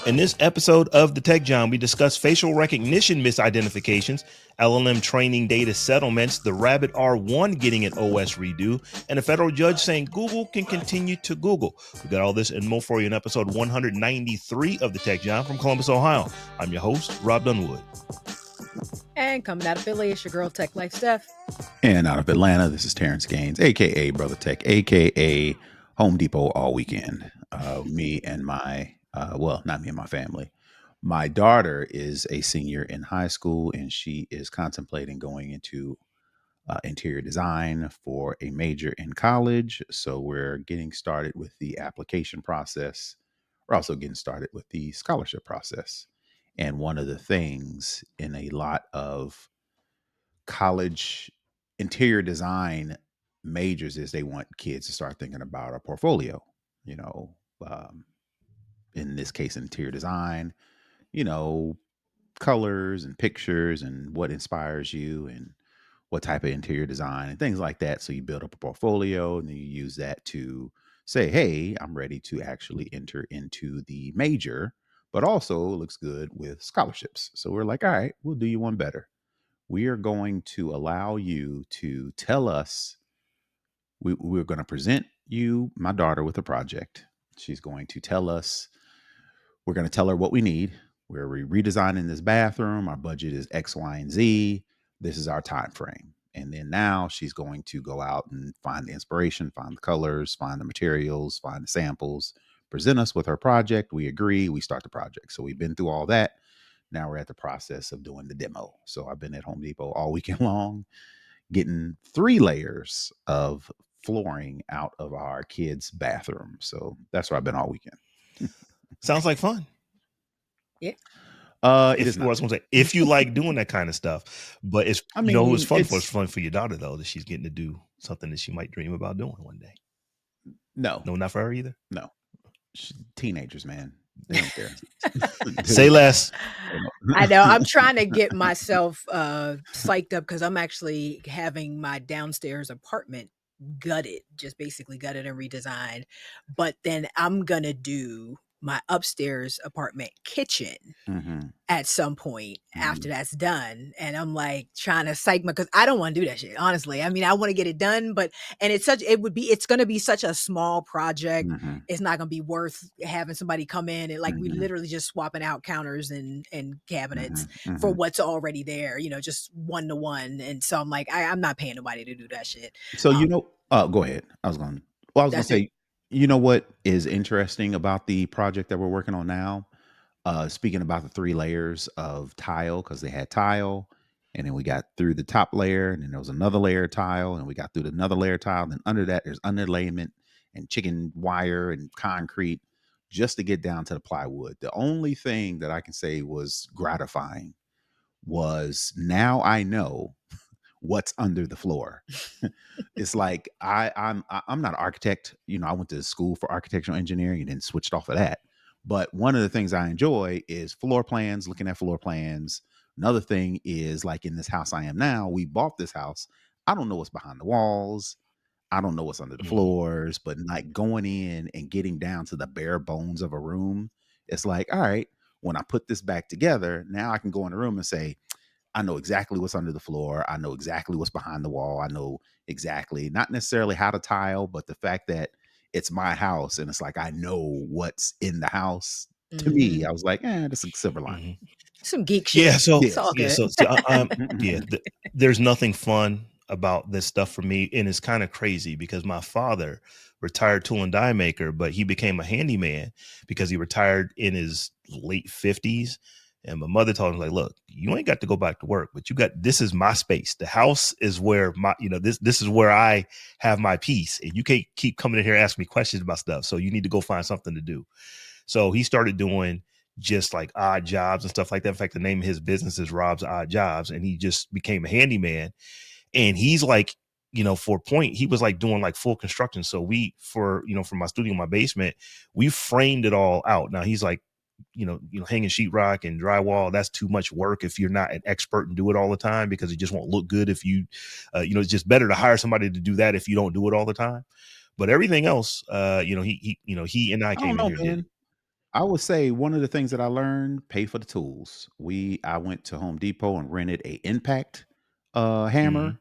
In this episode of The Tech John, we discuss facial recognition misidentifications, LLM training data settlements, the Rabbit R1 getting an OS redo, and a federal judge saying Google can continue to Google. We got all this and more for you in episode 193 of The Tech John from Columbus, Ohio. I'm your host, Robb Dunewood. And coming out of Philly, it's your girl Tech Life Steph. And out of Atlanta, this is Terrance Gaines, a.k.a. Brother Tech, a.k.a. Home Depot all weekend. Me and my, not me and my family. My daughter is a senior in high school, and she is contemplating going into interior design for a major in college. So we're getting started with the application process. We're also getting started with the scholarship process. And one of the things in a lot of college interior design majors is they want kids to start thinking about a portfolio, you know, in this case, interior design, you know, colors and pictures and what inspires you and what type of interior design and things like that. So you build up a portfolio and then you use that to say, hey, I'm ready to actually enter into the major, but also looks good with scholarships. So we're like, all right, we'll do you one better. We are going to allow you to tell us, we're going to present you, my daughter, with a project. She's going to tell us, we're going to tell her what we need. We're redesigning this bathroom. Our budget is X, Y, and Z. This is our time frame. And then now she's going to go out and find the inspiration, find the colors, find the materials, find the samples, present us with her project. We agree, we start the project. So we've been through all that. Now we're at the process of doing the demo. So I've been at Home Depot all weekend long, getting 3 layers of flooring out of our kids' bathroom. So that's where I've been all weekend. Sounds like fun. Yeah. It is. I was going to say, if you like doing that kind of stuff, but it's, it was fun for your daughter though, that she's getting to do something that she might dream about doing one day. No, not for her either. No, teenagers, man. They don't care. Say less. I know. I'm trying to get myself psyched up because I'm actually having my downstairs apartment gutted, just basically gutted and redesigned. But then I'm going to do my upstairs apartment kitchen at some point after that's done. And I'm like trying to psych my, because I don't want to do that shit, honestly. I mean, I want to get it done, but, and it's going to be such a small project. It's not going to be worth having somebody come in and like, we literally just swapping out counters and cabinets for what's already there, just 1-to-1. And so I'm like, I'm not paying nobody to do that shit. So, go ahead. I was going to say, you know what is interesting about the project that we're working on now? Speaking about the 3 layers of tile, because they had tile, and then we got through the top layer, and then there was another layer of tile, and we got through another layer of tile. And then under that, there's underlayment and chicken wire and concrete just to get down to the plywood. The only thing that I can say was gratifying was now I know what's under the floor. It's like I'm not an architect. I went to school for architectural engineering and then switched off of that. But one of the things I enjoy is floor plans, looking at floor plans. Another thing is like in this house I am now, we bought this house. I don't know what's behind the walls. I don't know what's under the floors, but like going in and getting down to the bare bones of a room, it's like, all right, when I put this back together, now I can go in the room and say, I know exactly what's under the floor. I know exactly what's behind the wall. I know exactly, not necessarily how to tile, but the fact that it's my house and it's like, I know what's in the house. To me, I was like, that's a silver line. Some geek shit. Yeah. So, there's nothing fun about this stuff for me. And it's kind of crazy because my father, retired tool and die maker, but he became a handyman because he retired in his late 50s. And my mother told him, like, look, you ain't got to go back to work, but this is my space. The house is where this is where I have my peace. And you can't keep coming in here asking me questions about stuff. So you need to go find something to do. So he started doing just like odd jobs and stuff like that. In fact, the name of his business is Robb's Odd Jobs. And he just became a handyman. And he's like, for a point, he was like doing like full construction. So for my studio in my basement, we framed it all out. Now he's like, hanging sheetrock and drywall, that's too much work if you're not an expert and do it all the time, because it just won't look good if you, it's just better to hire somebody to do that if you don't do it all the time. But everything else, he and I came in here. I would say one of the things that I learned: pay for the tools. I went to Home Depot and rented a impact Mhm. hammer.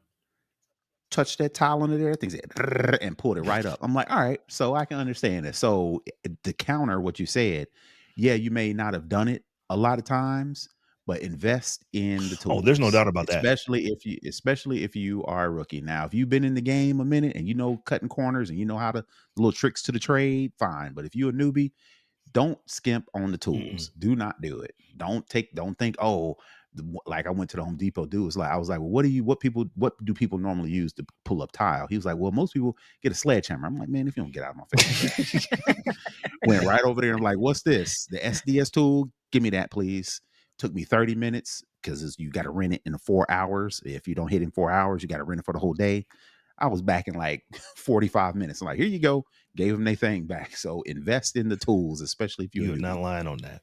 Touched that tile under there, things and pulled it right up. I'm like, all right, so I can understand it. So to counter what you said, yeah, you may not have done it a lot of times, but invest in the Oh, there's no tools, doubt about that. especially if you are a rookie. Now, if you've been in the game a minute and you know cutting corners and you know how to little tricks to the trade, fine. But if you're a newbie, don't skimp on the Mm-mm. tools. Do not do it. Don't think, oh, like I went to the Home Depot. Dude was like, I was like, well, what do people normally use to pull up tile? He was like, well, most people get a sledgehammer. I'm like, man, if you don't get out of my face with that. Went right over there and I'm like, what's this? The SDS tool? Give me that, please. Took me 30 minutes because you got to rent it in 4 hours. If you don't hit in 4 hours, you got to rent it for the whole day. I was back in like 45 minutes. I'm like, here you go. Gave them their thing back. So invest in the tools, especially if you're a You are not newbie. lying on that.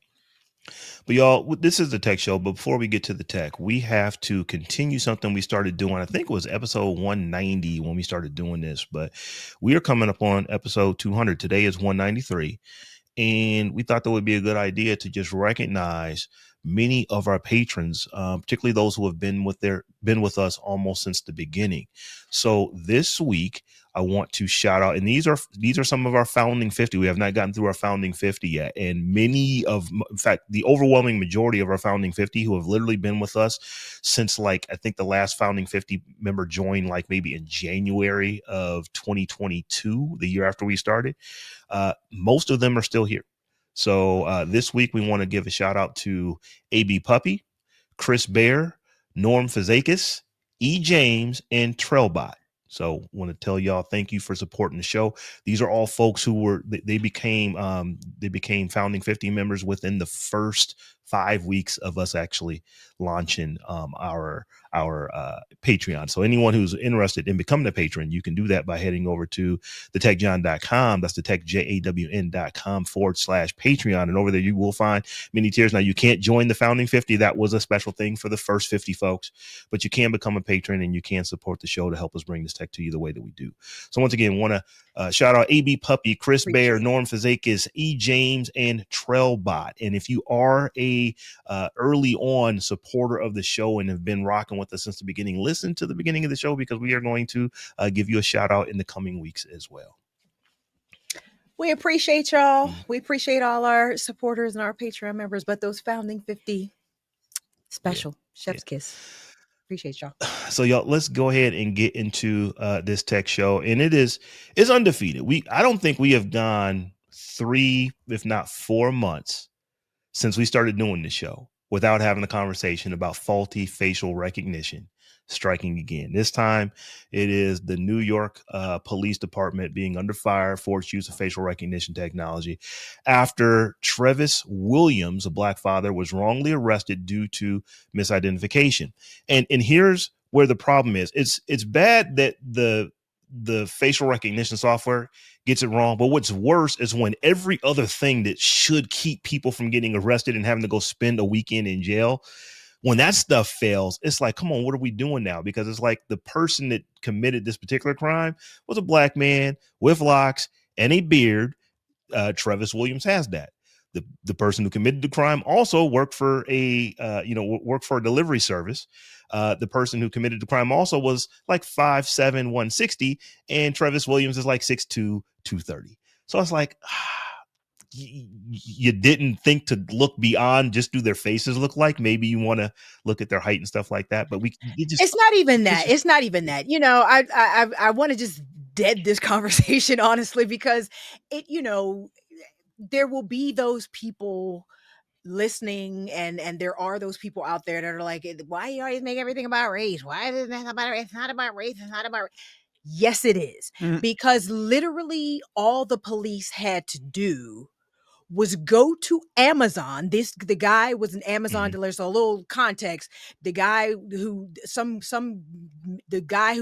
But y'all, this is the tech show. But before we get to the tech, we have to continue something we started doing. I think it was episode 190 when we started doing this, but we are coming up on episode 200. Today is 193. And we thought that would be a good idea to just recognize many of our patrons, particularly those who have been with us almost since the beginning. So this week, I want to shout out, and these are some of our founding 50. We have not gotten through our founding 50 yet, and in fact, the overwhelming majority of our founding 50 who have literally been with us since, like, I think the last founding 50 member joined like maybe in January of 2022, the year after we started. Most of them are still here. So this week we want to give a shout out to AB Puppy, Chris Bear, Norm Fazakis, E. James, and Trailbot. So want to tell y'all thank you for supporting the show. These are all folks who they became founding 50 members within the first 5 weeks of us actually launching our Patreon. So anyone who's interested in becoming a patron, you can do that by heading over to thetechjawn.com. That's the techjawn.com/Patreon. And over there you will find many tiers. Now you can't join the founding 50. That was a special thing for the first 50 folks, but you can become a patron and you can support the show to help us bring this tech to you the way that we do. So once again, want to shout out AB Puppy, Chris Bear, Norm Fazakis, E. James, and Trailbot. And if you are a early on supporter of the show and have been rocking with us since the beginning, listen to the beginning of the show because we are going to give you a shout out in the coming weeks as well. We appreciate y'all. We appreciate all our supporters and our Patreon members, but those founding 50 special chef's kiss. Appreciate y'all. So y'all, let's go ahead and get into this tech show, and it's undefeated. I don't think we have gone 3, if not 4 months since we started doing the show without having a conversation about faulty facial recognition striking again. This time it is the New York Police Department being under fire for its use of facial recognition technology after Travis Williams, a black father, was wrongly arrested due to misidentification. And here's where the problem is. It's bad that the facial recognition software gets it wrong. But what's worse is when every other thing that should keep people from getting arrested and having to go spend a weekend in jail, when that stuff fails, it's like, come on, what are we doing now? Because it's like the person that committed this particular crime was a black man with locks and a beard. Travis Williams has that. The person who committed the crime also worked for worked for a delivery service. The person who committed the crime also was like 5'7", 160, and Travis Williams is like 6'2", 230. So it's like, you didn't think to look beyond just do their faces look like. Maybe you want to look at their height and stuff like that. But it's not even that. It's not even that. You know, I want to just dead this conversation honestly, because there will be those people listening, and there are those people out there that are like, why you always make everything about race? Why is that about race? It's not about race. It's not about. Yes, it is. Because literally all the police had to do was go to Amazon. The guy was an Amazon dealer. So a little context: the guy who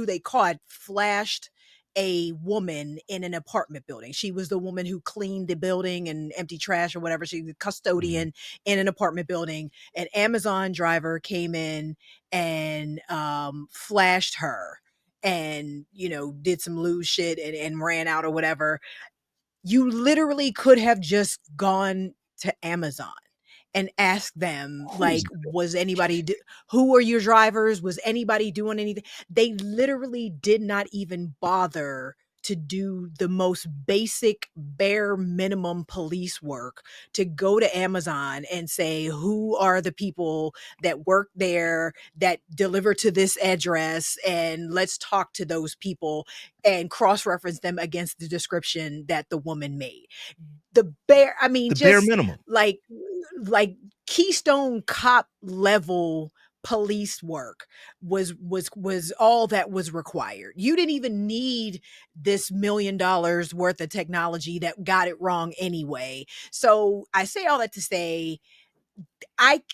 they caught flashed a woman in an apartment building. She was the woman who cleaned the building and empty trash or whatever. She was a custodian in an apartment building. An Amazon driver came in and flashed her and did some lewd shit and ran out or whatever. You literally could have just gone to Amazon and ask them, like, was anybody, who are your drivers? Was anybody doing anything? They literally did not even bother to do the most basic, bare minimum police work to go to Amazon and say, who are the people that work there that deliver to this address? And let's talk to those people and cross-reference them against the description that the woman made. The bare, I mean, The bare just minimum. like Keystone Cop level police work was all that was required. You didn't even need this $1 million worth of technology that got it wrong anyway. So I say all that to say,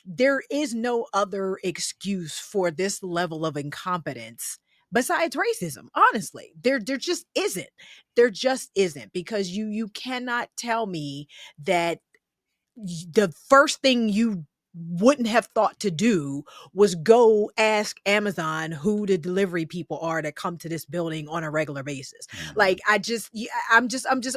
there is no other excuse for this level of incompetence besides racism. Honestly, there just isn't. There just isn't, because you cannot tell me that the first thing you wouldn't have thought to do was go ask Amazon who the delivery people are that come to this building on a regular basis. Like, I'm just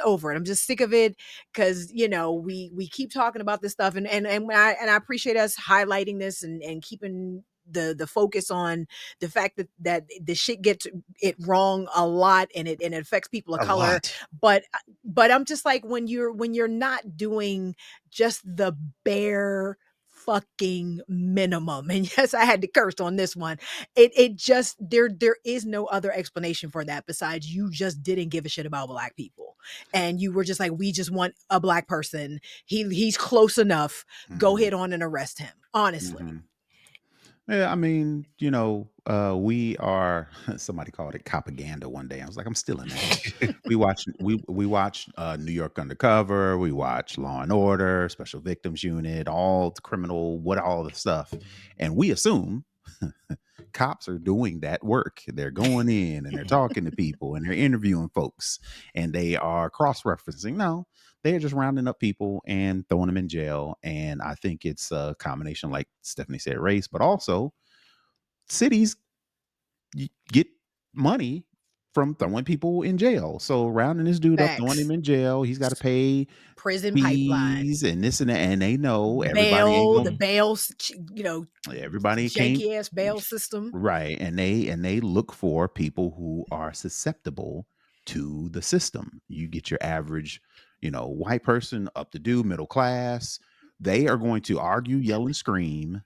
over it. I'm just sick of it, because we keep talking about this stuff, and I appreciate us highlighting this and keeping the focus on the fact that the shit gets it wrong a lot, and it affects people of A color. lot. But I'm just like, when you're not doing just the bare fucking minimum, and yes, I had to curse on this one. It just, there is no other explanation for that besides you just didn't give a shit about black people, and you were just like, we just want a black person. He's close enough. Go ahead on and arrest him. Honestly. Yeah, I mean, we are. Somebody called it propaganda one day. I was like, I'm still in that. we watch New York Undercover. We watch Law and Order, Special Victims Unit, all the criminal, all the stuff, and we assume cops are doing that work. They're going in and they're talking to people and they're interviewing folks and they are cross-referencing. No, they're just rounding up people and throwing them in jail. And I think it's a combination, like Stephanie said, race, but also cities get money from throwing people in jail. So rounding this dude up, throwing him in jail, he's got to pay prison pipeline fees and this and that, and they know everybody ain't bail, gonna, the bail, everybody can't, janky ass bail system. right? And they look for people who are susceptible to the system. You get your average, white person, up to do, middle class. They are going to argue, yell, and scream,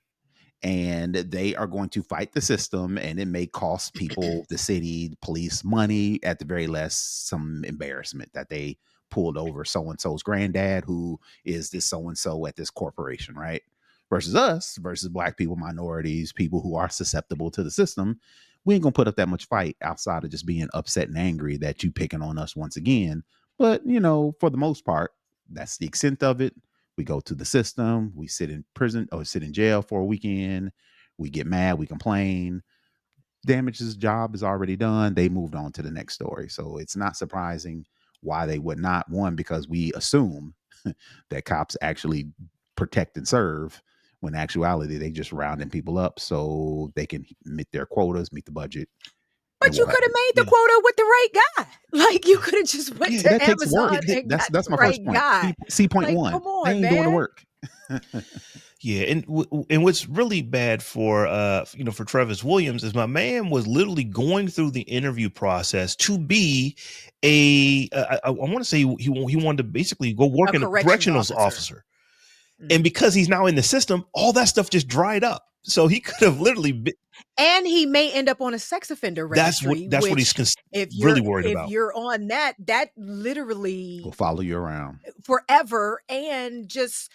and they are going to fight the system, and it may cost people, the city, the police money, at the very least, some embarrassment that they pulled over so-and-so's granddad, who is this so-and-so at this corporation, right? Versus us, versus black people, minorities, people who are susceptible to the system. We ain't gonna put up that much fight outside of just being upset and angry that you picking on us once again. But for the most part, that's the extent of it. We go to the system, we sit in prison or sit in jail for a weekend, we get mad, we complain. Damage's job is already done. They moved on to the next story. So it's not surprising why they would not. One, because we assume that cops actually protect and serve, when in actuality they just rounding people up so they can meet their quotas, meet the budget. But you could have made the quota with the right guy. Like, you could have just went to that takes Amazon work. and That's got my the right first point. guy. See point Like, one. come on, they ain't man. doing the work. Yeah, and what's really bad for for Travis Williams is my man was literally going through the interview process to be I want to say he wanted to basically go work in a corrections officer. And because he's now in the system, all that stuff just dried up. So he could have literally been, and he may end up on a sex offender registry. That's what he's really worried about. If you're on that literally will follow you around forever, and just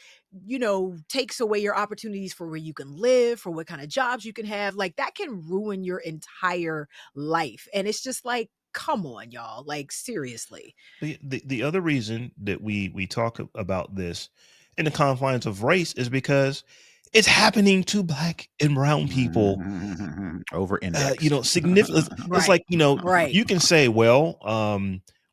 takes away your opportunities for where you can live, for what kind of jobs you can have. Like, that can ruin your entire life. And it's just like, come on, y'all. Like, seriously. The other reason that we talk about this in the confines of race is because it's happening to black and brown people over index. Significant. It's like, you can say, well,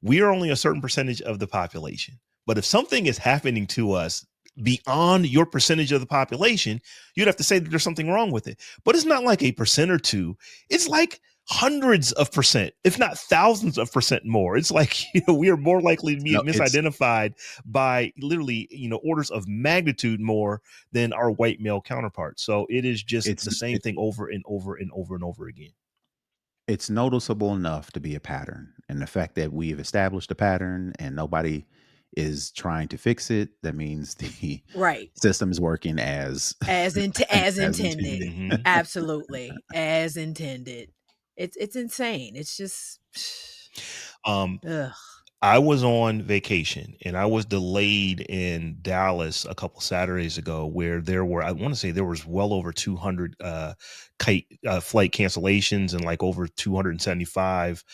we are only a certain percentage of the population, but if something is happening to us beyond your percentage of the population, you'd have to say that there's something wrong with it. But it's not like a percent or two. It's like hundreds of percent, if not thousands of percent more. It's like, we are more likely to be No, misidentified by literally, orders of magnitude more than our white male counterparts. So it is just it's the same thing over and over and over and over again. it's noticeable enough to be a pattern, and the fact that we've established a pattern and nobody is trying to fix it, that means the Right. system is working as As as intended. intended. Hmm. Absolutely. As intended. It's insane. It's just Um, ugh. I was on vacation and I was delayed in Dallas a couple Saturdays ago, where I want to say there was well over 200 flight cancellations and like over 275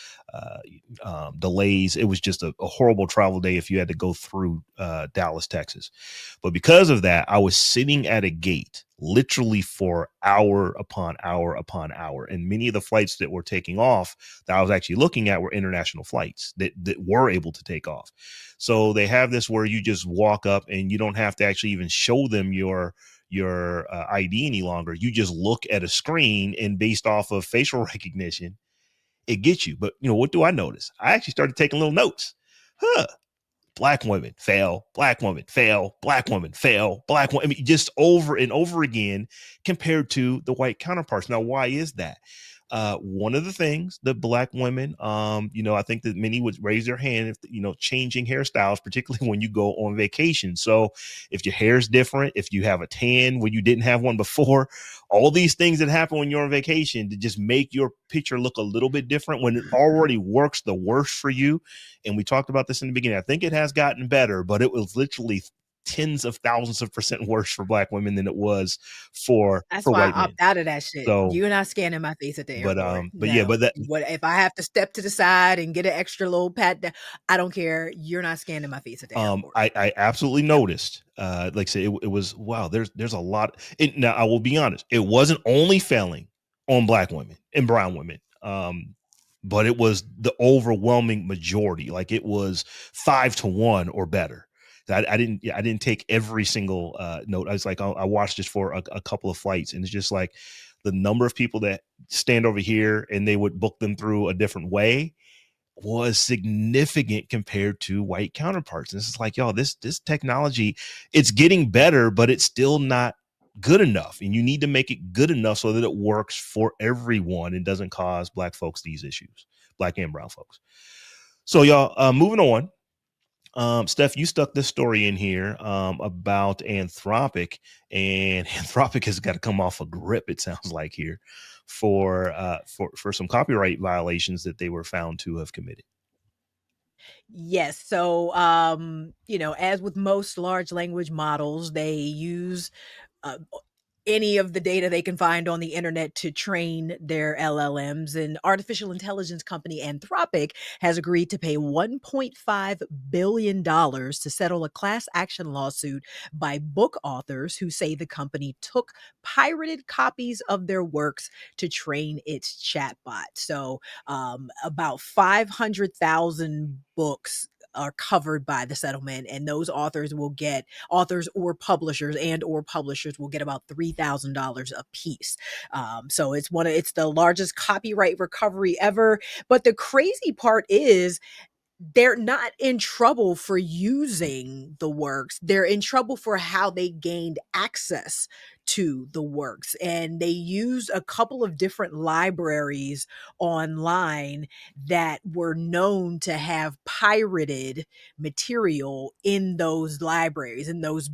uh, delays. It was just a horrible travel day if you had to go through Dallas, Texas. But because of that, I was sitting at a gate literally for hour upon hour upon hour. And many of the flights that were taking off that I was actually looking at were international flights that were able to take off. So they have this where you just walk up and you don't have to actually even show them your ID any longer. You just look at a screen, and based off of facial recognition, it gets you. But what do I notice? I actually started taking little notes. Black women fail, black women fail, black women fail, black women. I mean, just over and over again compared to the white counterparts. Now, why is that? One of the things that black women, I think that many would raise their hand if, changing hairstyles, particularly when you go on vacation. So if your hair is different, if you have a tan when you didn't have one before, all these things that happen when you're on vacation to just make your picture look a little bit different when it already works the worst for you. And we talked about this in the beginning. I think it has gotten better, but it was literally tens of thousands of percent worse for black women than it was for That's why white I men. opt out of that shit. So, You're not scanning my face at the airport. but yeah, No. but that, What if I have to step to the side and get an extra little pat down? I don't care. You're not scanning my face at the airport. I absolutely No. noticed, like I said, it was, wow, there's a lot. Now I will be honest, it wasn't only failing on black women and brown women. But it was the overwhelming majority. Like it was 5-1 or better. I didn't take every single note. I was like, I watched this for a couple of flights, and it's just like the number of people that stand over here and they would book them through a different way was significant compared to white counterparts. And it's like, y'all, this technology, it's getting better, but it's still not good enough. And you need to make it good enough so that it works for everyone and doesn't cause black folks these issues, black and brown folks. So y'all, moving on. Steph, you stuck this story in here about Anthropic, and Anthropic has got to come off a grip, it sounds like, here for some copyright violations that they were found to have committed. Yes. So, as with most large language models, they use uh, any of the data they can find on the internet to train their LLMs. And artificial intelligence company Anthropic has agreed to pay $1.5 billion to settle a class action lawsuit by book authors who say the company took pirated copies of their works to train its chatbot. So, about 500,000 books are covered by the settlement, and those authors or publishers will get about $3,000 a piece. So it's the largest copyright recovery ever. But the crazy part is they're not in trouble for using the works. They're in trouble for how they gained access to the works. And they used a couple of different libraries online that were known to have pirated material in those libraries, in those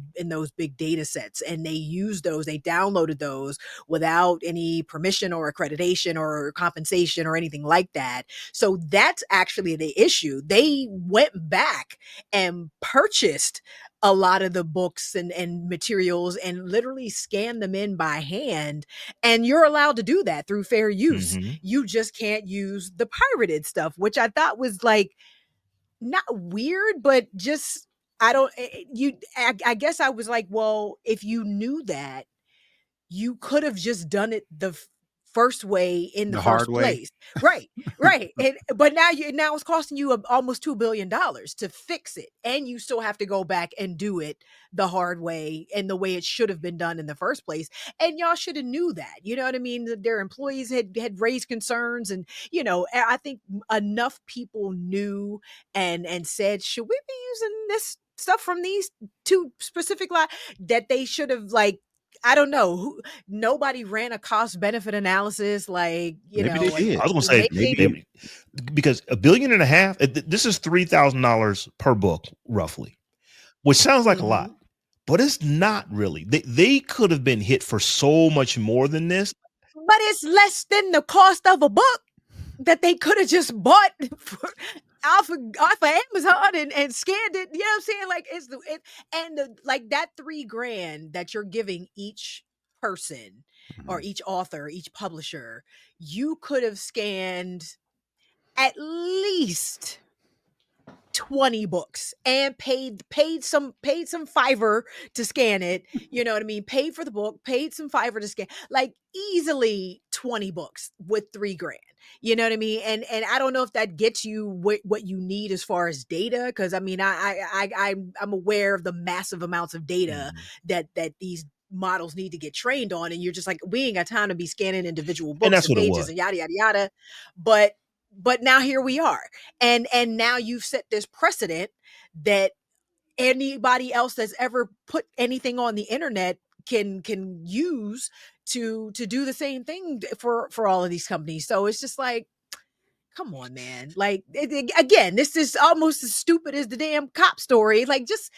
big data sets. And they downloaded those without any permission or accreditation or compensation or anything like that. So that's actually the issue. They went back and purchased a lot of the books and materials and literally scanned them in by hand. And you're allowed to do that through fair use. Mm-hmm. You just can't use the pirated stuff, which I thought was like not weird, but just I don't you I guess I was like, well, if you knew that, you could have just done it the first way in the The hard first way. place. Right, right. But now it's costing you almost $2 billion to fix it. And you still have to go back and do it the hard way and the way it should have been done in the first place. And y'all should have knew that. You know what I mean? Their employees had raised concerns, and I think enough people knew and said, should we be using this stuff from these two specific that they should have, like, I don't know who. Nobody ran a cost benefit analysis, like, Maybe they I did. was gonna say Maybe maybe. they. because $1.5 billion, this is $3,000 per book, roughly, which sounds like a lot, but it's not really. They could have been hit for so much more than this. But it's less than the cost of a book that they could have just bought off of Amazon and scanned it. You know what I'm saying? Like, like that $3,000 that you're giving each person or each author, each publisher, you could have scanned at least 20 books and paid some fiver to scan it. You know what I mean? Paid for the book, paid some fiver to scan, like easily 20 books with $3,000. You know what I mean? And I don't know if that gets you what you need as far as data, because I mean I'm aware of the massive amounts of data that these models need to get trained on, and you're just like, we ain't got time to be scanning individual And books that's and what it pages was. and yada yada yada. But now here we are, and now you've set this precedent that anybody else that's ever put anything on the internet can use to do the same thing for all of these companies. So it's just like, come on, man. Like, again, this is almost as stupid as the damn cop story. Like, just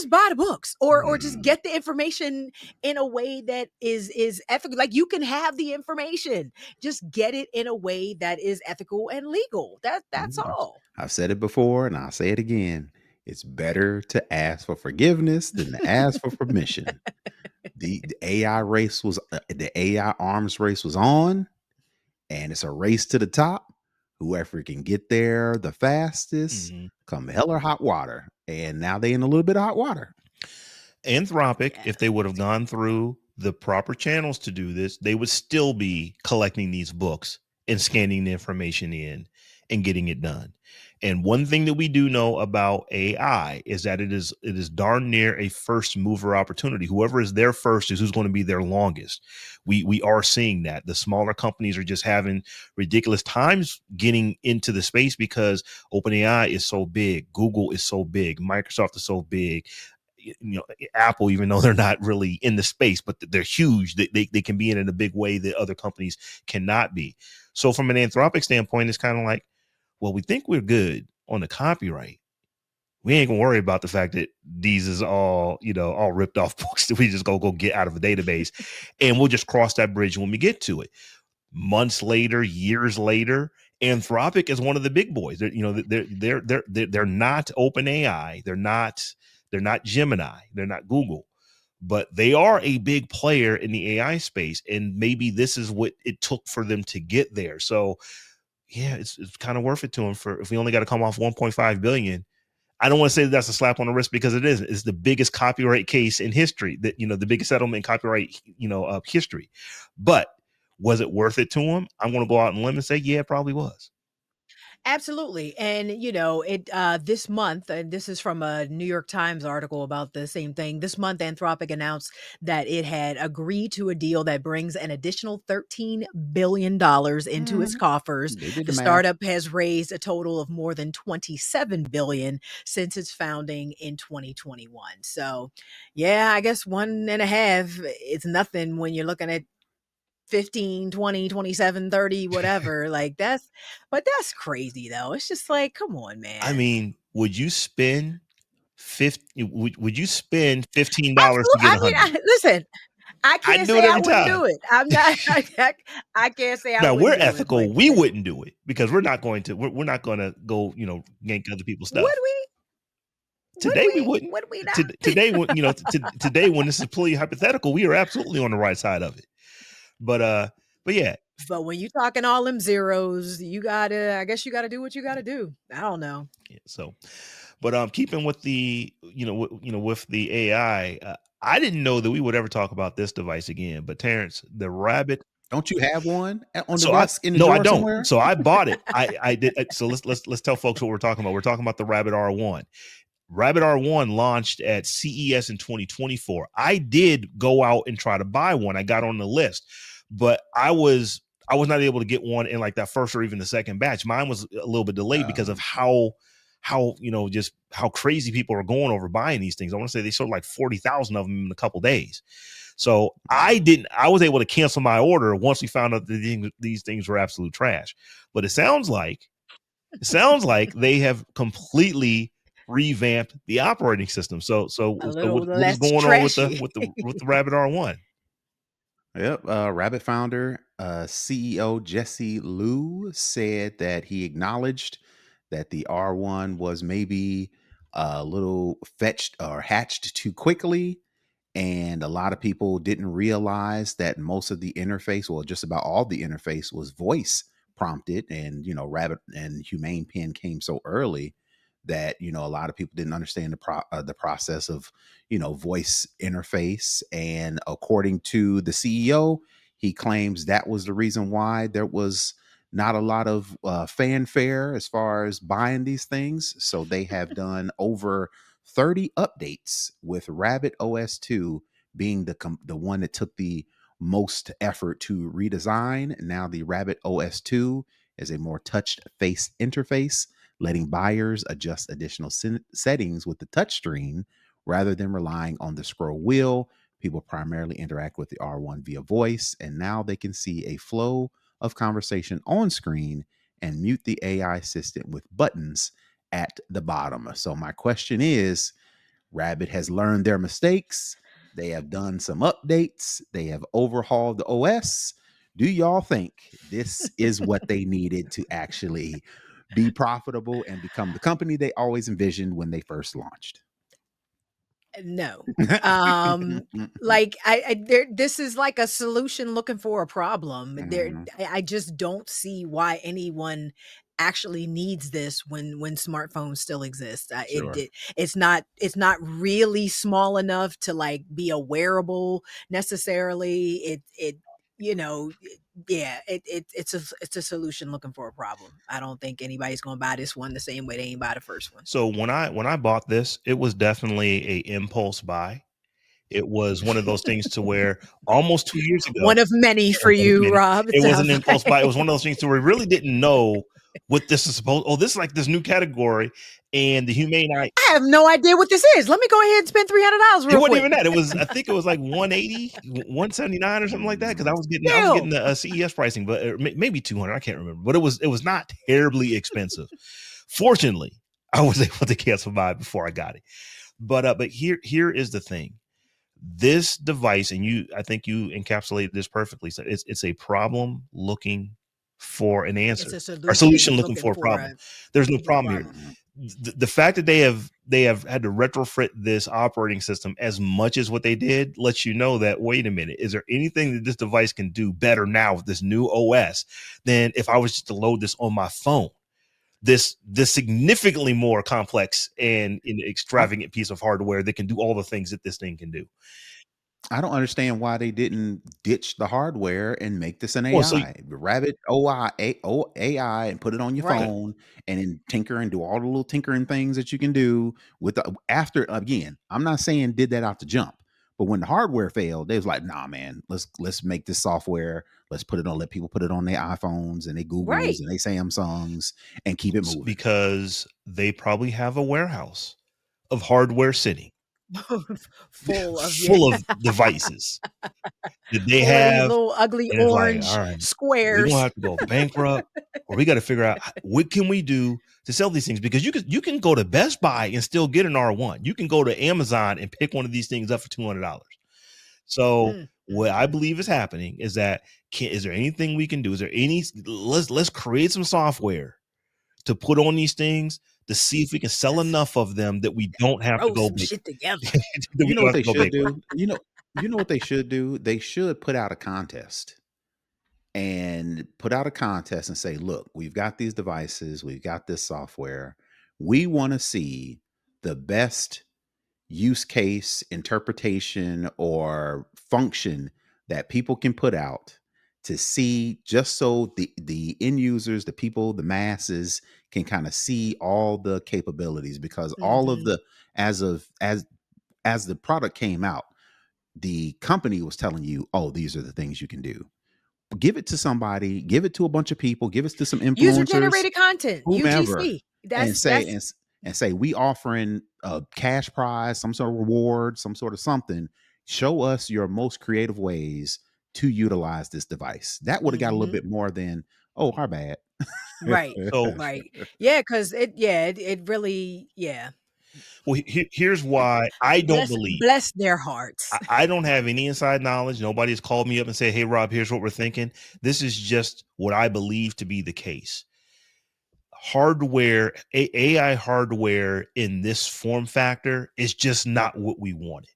buy the books, or just get the information in a way that is ethical. Like, you can have the information, just get it in a way that is ethical and legal. That's all. I've said it before and I'll say it again. It's better to ask for forgiveness than to ask for permission. The AI arms race was on, and it's a race to the top. Whoever can get there the fastest, come hell or hot water. And now they in a little bit of hot water. Anthropic, if they would have gone through the proper channels to do this, they would still be collecting these books and scanning the information in and getting it done. And one thing that we do know about AI is that it is darn near a first mover opportunity. Whoever is there first is who's going to be there longest. We are seeing that the smaller companies are just having ridiculous times getting into the space because OpenAI is so big, Google is so big, Microsoft is so big. Apple, even though they're not really in the space, but they're huge. They can be in a big way that other companies cannot be. So from an Anthropic standpoint, it's kind of like, well, we think we're good on the copyright. We ain't gonna worry about the fact that these is all ripped off books that we just go get out of a database, and we'll just cross that bridge when we get to it. Months later, years later, Anthropic is one of the big boys. They're not OpenAI. They're not Gemini. They're not Google, but they are a big player in the AI space. And maybe this is what it took for them to get there. So yeah, it's kind of worth it to them if we only got to come off 1.5 billion. I don't want to say that's a slap on the wrist because it isn't. It's the biggest copyright case in history, that the biggest settlement in copyright history. But was it worth it to him? I'm going to go out on a limb and say, yeah, it probably was. Absolutely. And it this month, and this is from a New York Times article about the same thing. This month, Anthropic announced that it had agreed to a deal that brings an additional $13 billion into its coffers. They did The the math. startup has raised a total of more than $27 billion since its founding in 2021. So yeah, I guess 1.5 is nothing when you're looking at 15, 20, 27, 30, whatever. Like, that's crazy though. It's just like, come on, man. I mean, would you spend would you spend $15 to Absolutely. get I mean, 100? listen, I I'd can't do it say I every wouldn't time. do it. I'm not. I can't say I Now we're wouldn't do it. ethical. But We wouldn't do it because we're not going to. We're not going to go, yank other people's would stuff. we? Today we wouldn't. Would we not? Today, today when this is purely hypothetical, we are absolutely on the right side of it. But yeah. But when you talking all them zeros, I guess you gotta do what you gotta do. I don't know. Yeah, so, but keeping with the with the AI, I didn't know that we would ever talk about this device again. But Terrance, the rabbit Don't you have one on the So I desk in the no, I drawer don't. somewhere? So I bought it. I did. So let's tell folks what we're talking about. We're talking about the Rabbit R1. Rabbit R1 launched at CES in 2024. I did go out and try to buy one. I got on the list, but I was not able to get one in like that first or even the second batch. Mine was a little bit delayed because of how just how crazy people are going over buying these things. I want to say they sold like 40,000 of them in a couple days. So I was able to cancel my order once we found out that these things were absolute trash. But it sounds like they have completely revamped the operating system. So A what, little what is less going on with the trashy. Rabbit R1? Yep. Rabbit founder, CEO Jesse Liu said that he acknowledged that the R1 was maybe a little fetched or hatched too quickly. And a lot of people didn't realize that most of the interface, well, just about all the interface was voice prompted. And, Rabbit and Humane Pen came so early that, a lot of people didn't understand the process of, voice interface. And according to the CEO, he claims that was the reason why there was not a lot of fanfare as far as buying these things. So they have done over 30 updates, with Rabbit OS 2 being the one that took the most effort to redesign. Now the Rabbit OS 2 is a more touch face interface, letting buyers adjust additional settings with the touchscreen rather than relying on the scroll wheel. People primarily interact with the R1 via voice, and now they can see a flow of conversation on screen and mute the AI assistant with buttons at the bottom. So my question is, Rabbit has learned their mistakes. They have done some updates. They have overhauled the OS. Do y'all think this is what they needed to actually be profitable and become the company they always envisioned when they first launched? No. Like I there this is like a solution looking for a problem. Mhm. I just don't see why anyone actually needs this when smartphones still exist. Sure. It's not really small enough to like be a wearable necessarily. You know yeah, it's a solution looking for a problem. I don't think anybody's going to buy this one the same way they ain't buy the first one. So when I bought this, it was definitely a impulse buy. It was one of those things to where almost 2 years ago, One of many for one of you, many, Rob, it it was an sounds impulse buy. It like. was one of those things to where we really didn't know what this is supposed. Oh, this is like this new category, and the humane. I have no idea what this is. Let me go ahead and spend $300 It real wasn't quick. even that. It was, I think it was like 180, 179 or something like that. Cause I Mhm. was getting Damn. the CES pricing, but maybe 200. I can't remember, but it was not terribly expensive. Fortunately, I was able to cancel mine before I got it. But here is the thing. This device, and I think you encapsulated this perfectly. So it's a problem looking for an It's answer, a or solution solution looking looking for a for problem. There's no a problem here. problem. Mhm. The fact that they have had to retrofit this operating system as much as what they did lets you know that, wait a minute, is there anything that this device can do better now with this new OS than if I was just to load this on my phone? This significantly more complex and an I, extravagant piece of hardware that can do all the things that this thing can do. I don't understand why they didn't ditch the hardware and make this an Well, so AI, Rabbit AI, and put it on your okay. Right. phone and then tinker and do all the little tinkering things that you can do with after. Again, I'm not saying did that out the jump, but when the hardware failed, they was like, nah, man, let's make this software. Let's put it on, let people put it on their iPhones and their Googles Right. and their Samsungs and keep it moving. Because they probably have a warehouse of hardware sitting Full of full of devices that they full of these have, little ugly and it's like, all orange right, we're gonna squares. have to go bankrupt, or we got to figure out what can we do to sell these things, because you can go to Best Buy and still get an R1. You can go to Amazon and pick one of these things up for $200. So Mm, mm, what I mm. believe is happening is that, is there anything we can do? Is there any, let's create some software to put on these things to see if we can sell Let's enough of them that we don't have to throw go some big, shit together. that we You know don't what have they to go should bankrupt. do? You know what they should do? They should put out a contest and put out a contest and say, look, we've got these devices, we've got this software. We want to see the best use case, interpretation, or function that people can put out to see, just so the end users, the people, the masses can kind of see all the capabilities, because all of Mhm. the as the product came out, the company was telling you, oh, these are the things you can do. Give it to somebody, give it to a bunch of people, give it to some User influencers, generated content, whomever, UGC. and That's say we offering a cash prize, some sort of reward, some sort of something. Show us your most creative ways to utilize this device. That would have got a little mhm. bit more than, oh, our bad. Right. So, Right. Yeah, because it really, yeah. well, here's why I don't believe. Bless their hearts. I don't have any inside knowledge. Nobody's called me up and said, "Hey, Rob, here's what we're thinking." This is just what I believe to be the case. Hardware, AI hardware in this form factor is just not what we wanted.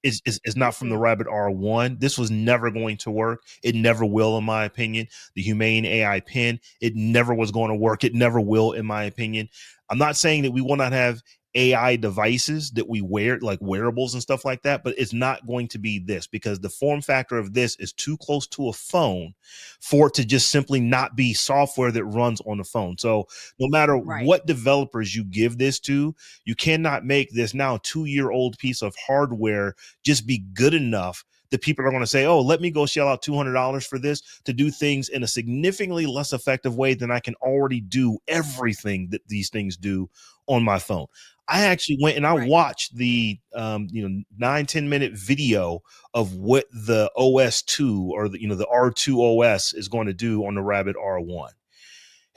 Is not from the Mm-mm. Rabbit R1. This was never going to work. It never will, in my opinion. The Humane AI pen, it never was going to work. It never will, in my opinion. I'm not saying that we will not have AI devices that we wear, like wearables and stuff like that, but it's not going to be this, because the form factor of this is too close to a phone for it to just simply not be software that runs on the phone. So no matter Right. what developers you give this to, you cannot make this now 2-year-old piece of hardware just be good enough that people are going to say, oh, let me go shell out $200 for this to do things in a significantly less effective way than I can already do everything that these things do on my phone. I actually went and I Right. watched the 9-10 minute video of what the OS 2, or the R2 OS is going to do on the Rabbit R1.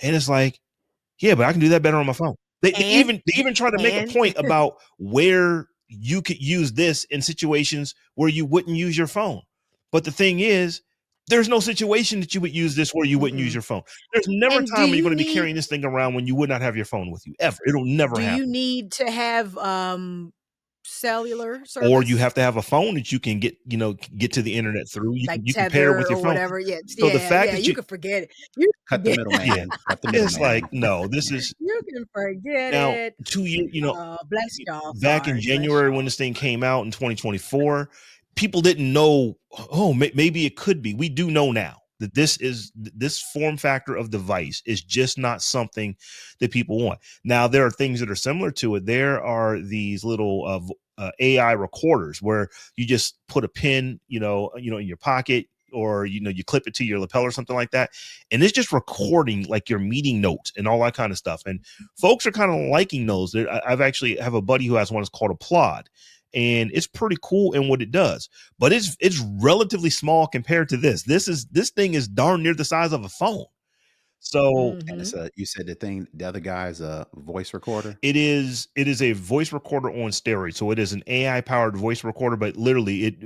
And it's like, yeah, but I can do that better on my phone. And They even try to make a and point about where you could use this in situations where you wouldn't use your phone. But the thing is, there's no situation that you would use this where you wouldn't use mm-mm. your phone. There's never a And do time when you're you going to be need carrying this thing around when you would not have your phone with you, ever. It'll never do you happen. need to have cellular Or you service? have to have a phone that you can get to the internet through. Like You can pair it Tether with your or phone. whatever. Yeah, So the yeah, fact yeah. that You you can forget it. You can Cut the forget yeah, middleman. Cut the it's like, middleman. no, this is you can forget now it. 2 years, Bless y'all. back in Sorry, bless January when y'all. this thing came out in 2024, people didn't know, oh, maybe it could be. We do know now that this form factor of device is just not something that people want. Now, there are things that are similar to it. There are these little AI recorders where you just put a pin, in your pocket, or you clip it to your lapel or something like that, and it's just recording like your meeting notes and all that kind of stuff. And folks are kind of liking those. I've actually have a buddy who has one. It's called a Plod, and it's pretty cool in what it does. But it's relatively small compared to this. This thing is darn near the size of a phone. So And Mm-hmm. it's you said the other guy's a voice recorder. it is a voice recorder on steroids. So it is an AI powered voice recorder, but literally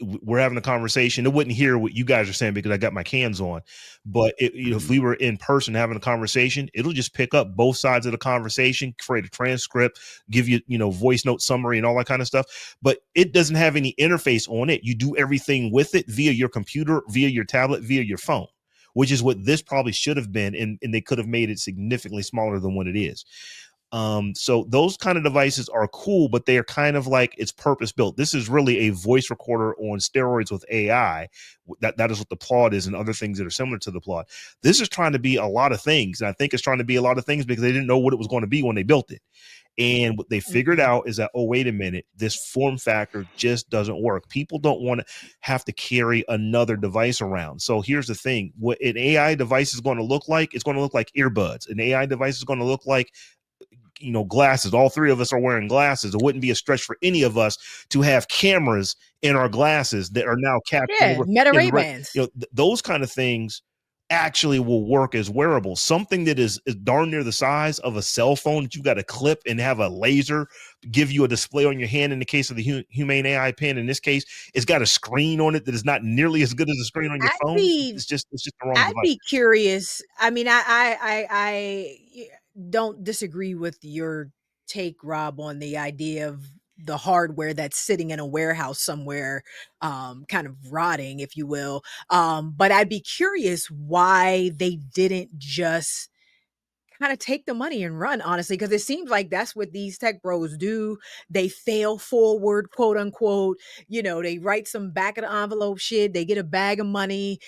we're having a conversation. It wouldn't hear what you guys are saying because I got my cans on. But if Mhm. we were in person having a conversation, it'll just pick up both sides of the conversation, create a transcript, give you, voice note summary and all that kind of stuff. But it doesn't have any interface on it. You do everything with it via your computer, via your tablet, via your phone, which is what this probably should have been, and they could have made it significantly smaller than what it is. So those kind of devices are cool, but they are kind of like it's purpose built. This is really a voice recorder on steroids with AI. That is what the Plod is, and other things that are similar to the Plod. This is trying to be a lot of things, and I think it's trying to be a lot of things because they didn't know what it was going to be when they built it. And what they figured Mm-mm. out is that, oh, wait a minute, this form factor just doesn't work. People don't want to have to carry another device around. So here's the thing: what an AI device is going to look like, it's going to look like earbuds. An AI device is going to look like, glasses. All three of us are wearing glasses. It wouldn't be a stretch for any of us to have cameras in our glasses that are now capturing Yeah, Meta the right. Ray-Bans. Those kind of things actually will work as wearables. Something that is darn near the size of a cell phone that you got to clip and have a laser give you a display on your hand. In the case of the Humane AI pen, in this case, it's got a screen on it that is not nearly as good as a screen on your I'd phone. be It's just the wrong I'd device. be curious. I mean, don't disagree with your take, Rob, on the idea of the hardware that's sitting in a warehouse somewhere, kind of rotting, if you will. But I'd be curious why they didn't just kind of take the money and run, honestly, because it seems like that's what these tech bros do. They fail forward, quote unquote. They write some back of the envelope shit. They get a bag of money,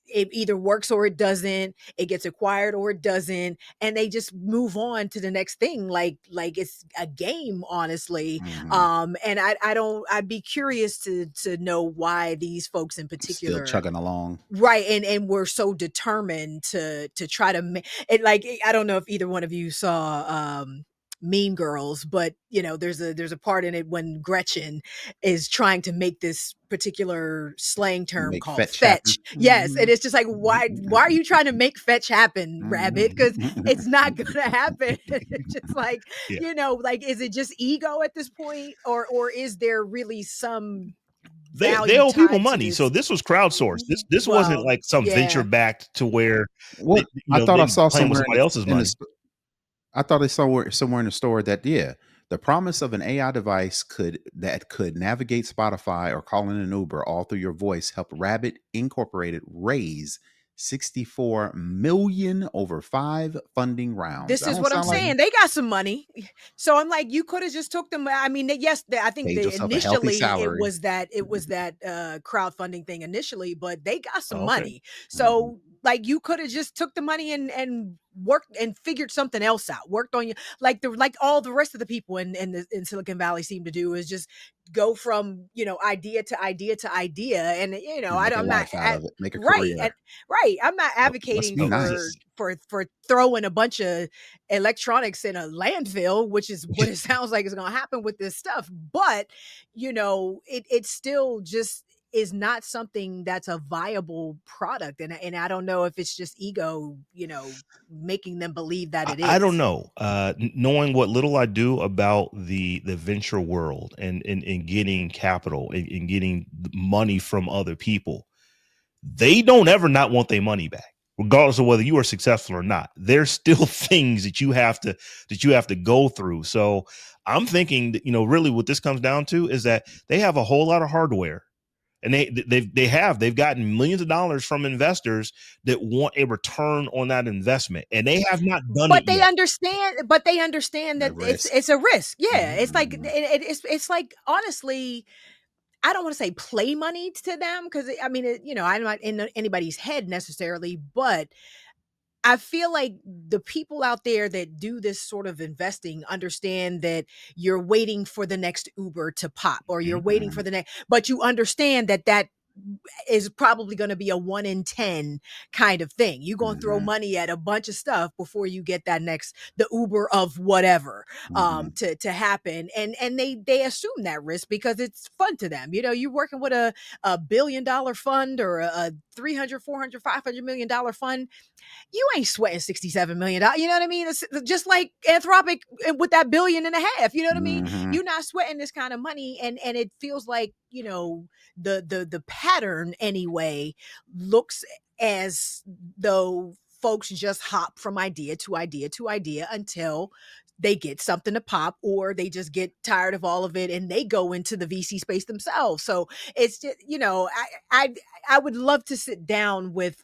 it either works or it doesn't, it gets acquired or it doesn't, and they just move on to the next thing like it's a game, honestly. Mhm. And I'd be curious to know why these folks in Still particular, chugging along. right, and we're so determined to try to it. Like, I don't know if either one of you saw Mean Girls, but there's a part in it when Gretchen is trying to make this particular slang term Make called fetch happen. fetch. Yes, and it's just like, why are you trying to make fetch happen, Rabbit? Because it's not gonna happen. It's just like, Yeah. like, is it just ego at this point, or is there really some They value owe people tied to money. So this? this was crowdsourced. This wasn't Well, like some venture yeah. backed to where What I thought I they saw claim was somewhere somebody else's in the money. I thought I saw somewhere in the store that the promise of an AI device that could navigate Spotify or call in an Uber all through your voice helped Rabbit Incorporated raise 64 million over 5 funding rounds. This That is don't what I'm sound like Mhm. saying. They got some money. So I'm like, you could have just took them. I mean, yes, I think paid they yourself a healthy initially salary. it was that crowdfunding thing initially, but they got some Okay. money. Mhm. So like, you could have just took the money and worked and figured something else out. Worked on you, like all the rest of the people in Silicon Valley seem to do, is just go from idea to idea to idea. And And make a I'm not life out of it. Make a right. career. Right. I'm not Must advocating be for nice. throwing a bunch of electronics in a landfill, which is what it sounds like is going to happen with this stuff. But it still just is not something that's a viable product, and I don't know if it's just ego, making them believe that it I don't is. know. Knowing what little I do about the venture world and getting capital and getting money from other people, they don't ever not want their money back, regardless of whether you are successful or not. There's still things that you have to go through. So I'm thinking that, really what this comes down to is that they have a whole lot of hardware, and they've gotten millions of dollars from investors that want a return on that investment, and they have not done it But they yet. understand. But they understand The that risk. it's a risk. Yeah, it's like Mhm. it's like, honestly, I don't want to say play money to them, because I mean, I'm not in anybody's head necessarily, but I feel like the people out there that do this sort of investing understand that you're waiting for the next Uber to pop, or you're Mhm. waiting for Mhm. the next, but you understand that is probably going to be a 1 in 10 kind of thing. You're going to throw Mhm. money at a bunch of stuff before you get the Uber of whatever Mhm. to happen. And they assume that risk because it's fun to them. You're working with a $1 billion fund, or a 300, 400, $500 million fund. You ain't sweating $67 million. You know what I mean? It's just like Anthropic with that 1.5 billion. You know what I mean? Mhm. You're not sweating this kind of money, and it feels like, the pattern anyway looks as though folks just hop from idea to idea to idea until they get something to pop, or they just get tired of all of it and they go into the VC space themselves. So it's just, I would love to sit down with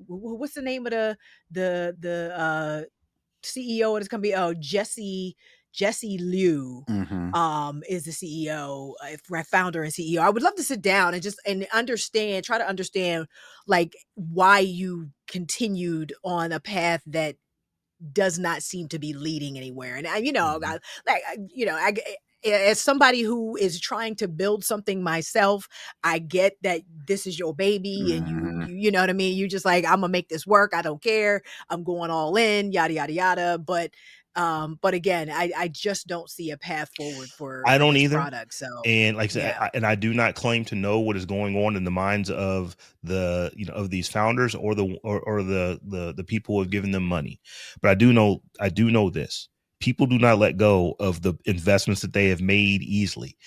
what's the name of the CEO of this company? Oh, Jesse Liu Mhm. is the CEO, founder and CEO. I would love to sit down and just try to understand, like, why you continued on a path that does not seem to be leading anywhere. And Mhm. as somebody who is trying to build something myself, I get that this is your baby, and Mhm. you know what I mean. You just like, I'm gonna make this work. I don't care. I'm going all in. Yada yada yada. But again, I just don't see a path forward I for don't this either. product. So And like I said, yeah. I do not claim to know what is going on in the minds of of these founders or the people who have given them money. But I do know this. People do not let go of the investments that they have made easily.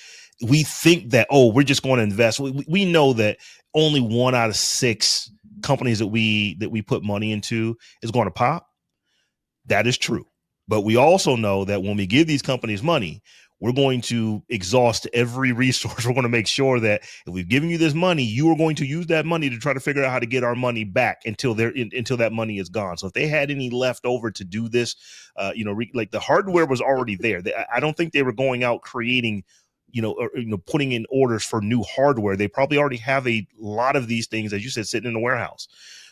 We think that, oh, we're just going to invest. We know that only 1 out of 6 companies that we put money into is going to pop. That is true. But we also know that when we give these companies money, we're going to exhaust every resource. We're going to make sure that if we've given you this money, you are going to use that money to try to figure out how to get our money back until until that money is gone. So if they had any left over to do this, like the hardware was already there. I don't think they were going out creating, putting in orders for new hardware. They probably already have a lot of these things, as you said, sitting in the warehouse.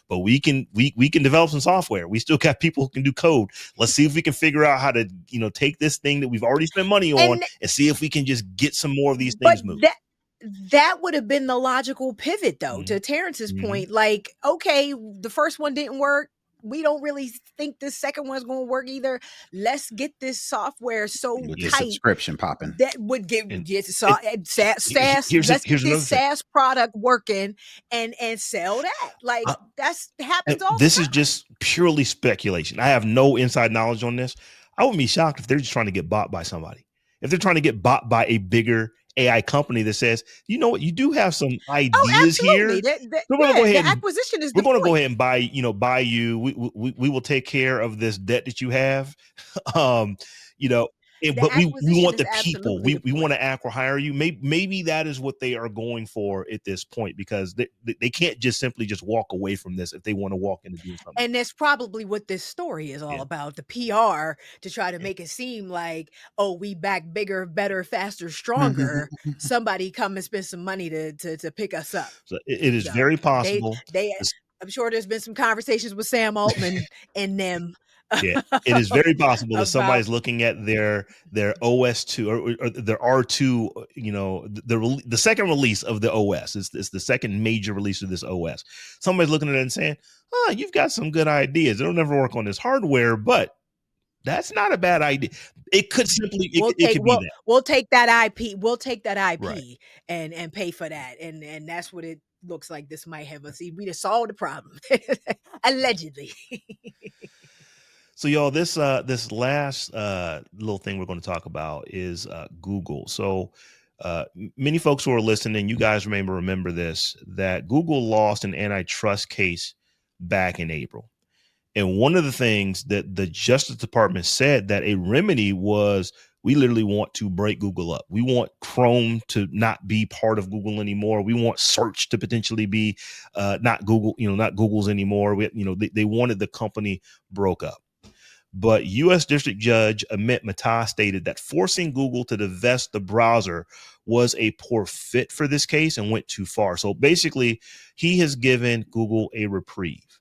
but we can develop some software. We still got people who can do code. Let's see if we can figure out how to, take this thing that we've already spent money on and see if we can just get some more of these things moving. That would have been the logical pivot, though, to Terrance's point. Like, okay, the first one didn't work. We don't really think this second one's going to work either. Let's get this software so with tight, the subscription popping, that would get SaaS. Here's Let's get another this SaaS product working and sell that. Like, that's happens all the time. This is just purely speculation. I have no inside knowledge on this. I wouldn't be shocked if they're just trying to get bought by somebody. If they're trying to get bought by a bigger AI company that says, you know what, you do have some ideas here. We're going to go ahead. The acquisition is. We're going to go ahead and buy you. We will take care of this debt that you have. But we want the people. We want to acqui-hire you. Maybe that is what they are going for at this point, because they can't just simply just walk away from this if they want to walk into doing something. And that's probably what this story is all about, the PR, to try to make it seem like, oh, we back bigger, better, faster, stronger. Somebody come and spend some money to pick us up. So it is very possible. I'm sure there's been some conversations with Sam Altman and them. Yeah, it is very possible that somebody's looking at their OS 2 or their R2, the second release of the OS. It's the second major release of this OS. Somebody's looking at it and saying, "Oh, you've got some good ideas. It'll never work on this hardware, but that's not a bad idea." It could simply it could be that. We'll take that IP. We'll take that IP, right, and pay for that. And that's what it looks like. This might have us. We just solved the problem, allegedly. So y'all, this last little thing we're going to talk about is Google. So many folks who are listening, you guys may remember this, that Google lost an antitrust case back in April. And one of the things that the Justice Department said that a remedy was, we literally want to break Google up. We want Chrome to not be part of Google anymore. We want search to potentially be not Google, not Google's anymore. They wanted the company broke up. But U.S. District Judge Amit Mehta stated that forcing Google to divest the browser was a poor fit for this case and went too far. So basically, he has given Google a reprieve.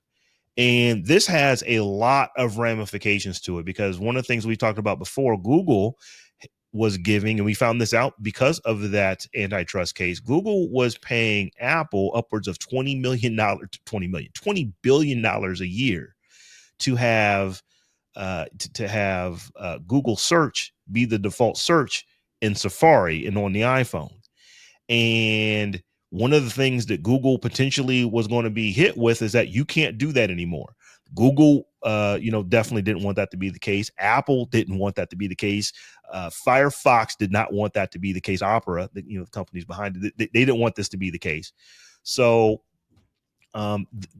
And this has a lot of ramifications to it, because one of the things we talked about before, Google was giving, and we found this out because of that antitrust case, Google was paying Apple upwards of $20 billion a year to have Google search be the default search in Safari and on the iPhone. And one of the things that Google potentially was going to be hit with is that you can't do that anymore. Google, definitely didn't want that to be the case. Apple didn't want that to be the case. Firefox did not want that to be the case. Opera, the companies behind it, they didn't want this to be the case. So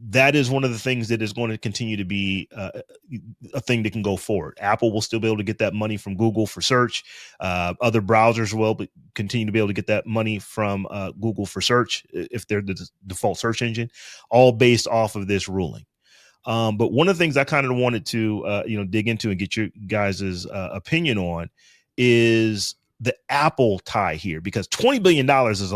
that is one of the things that is going to continue to be a thing that can go forward. Apple will still be able to get that money from Google for search. Other browsers will continue to be able to get that money from Google for search if they're the default search engine, all based off of this ruling. But one of the things I kind of wanted to dig into and get your guys' opinion on is the Apple tie here, because $20 billion is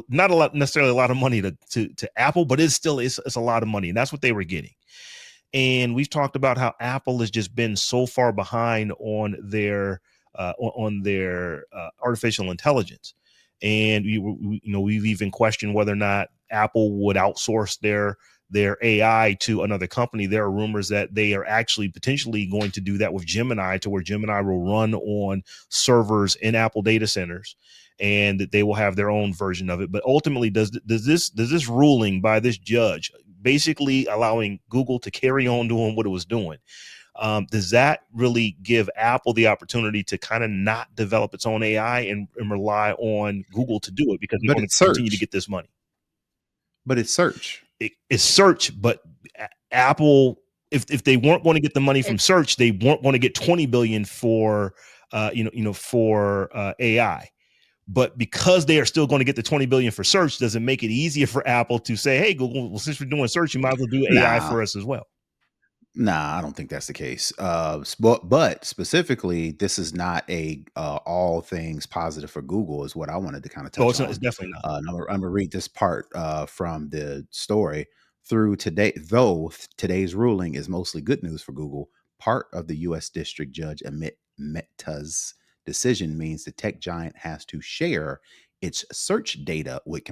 not a lot, necessarily a lot of money to Apple, but it's a lot of money, and that's what they were getting. And we've talked about how Apple has just been so far behind on their artificial intelligence, and we've even questioned whether or not Apple would outsource their AI to another company. There are rumors that they are actually potentially going to do that with Gemini, to where Gemini will run on servers in Apple data centers, and that they will have their own version of it. But ultimately, does this ruling by this judge, basically allowing Google to carry on doing what it was doing, does that really give Apple the opportunity to kind of not develop its own AI and rely on Google to do it, because they're going to continue to get this money? But it's search. It's search, but Apple, if they weren't going to get the money from search, they weren't going to get $20 billion for AI. But because they are still going to get the $20 billion for search, does it make it easier for Apple to say, "Hey, Google, well, since we're doing search, you might as well do AI for us as well"? Nah, I don't think that's the case. But specifically, this is not a all things positive for Google, is what I wanted to kind of touch on. It's definitely not. I'm gonna read this part from the story. through today, though today's ruling is mostly good news for Google. Part of the U.S. District Judge Meta's decision means the tech giant has to share its search data with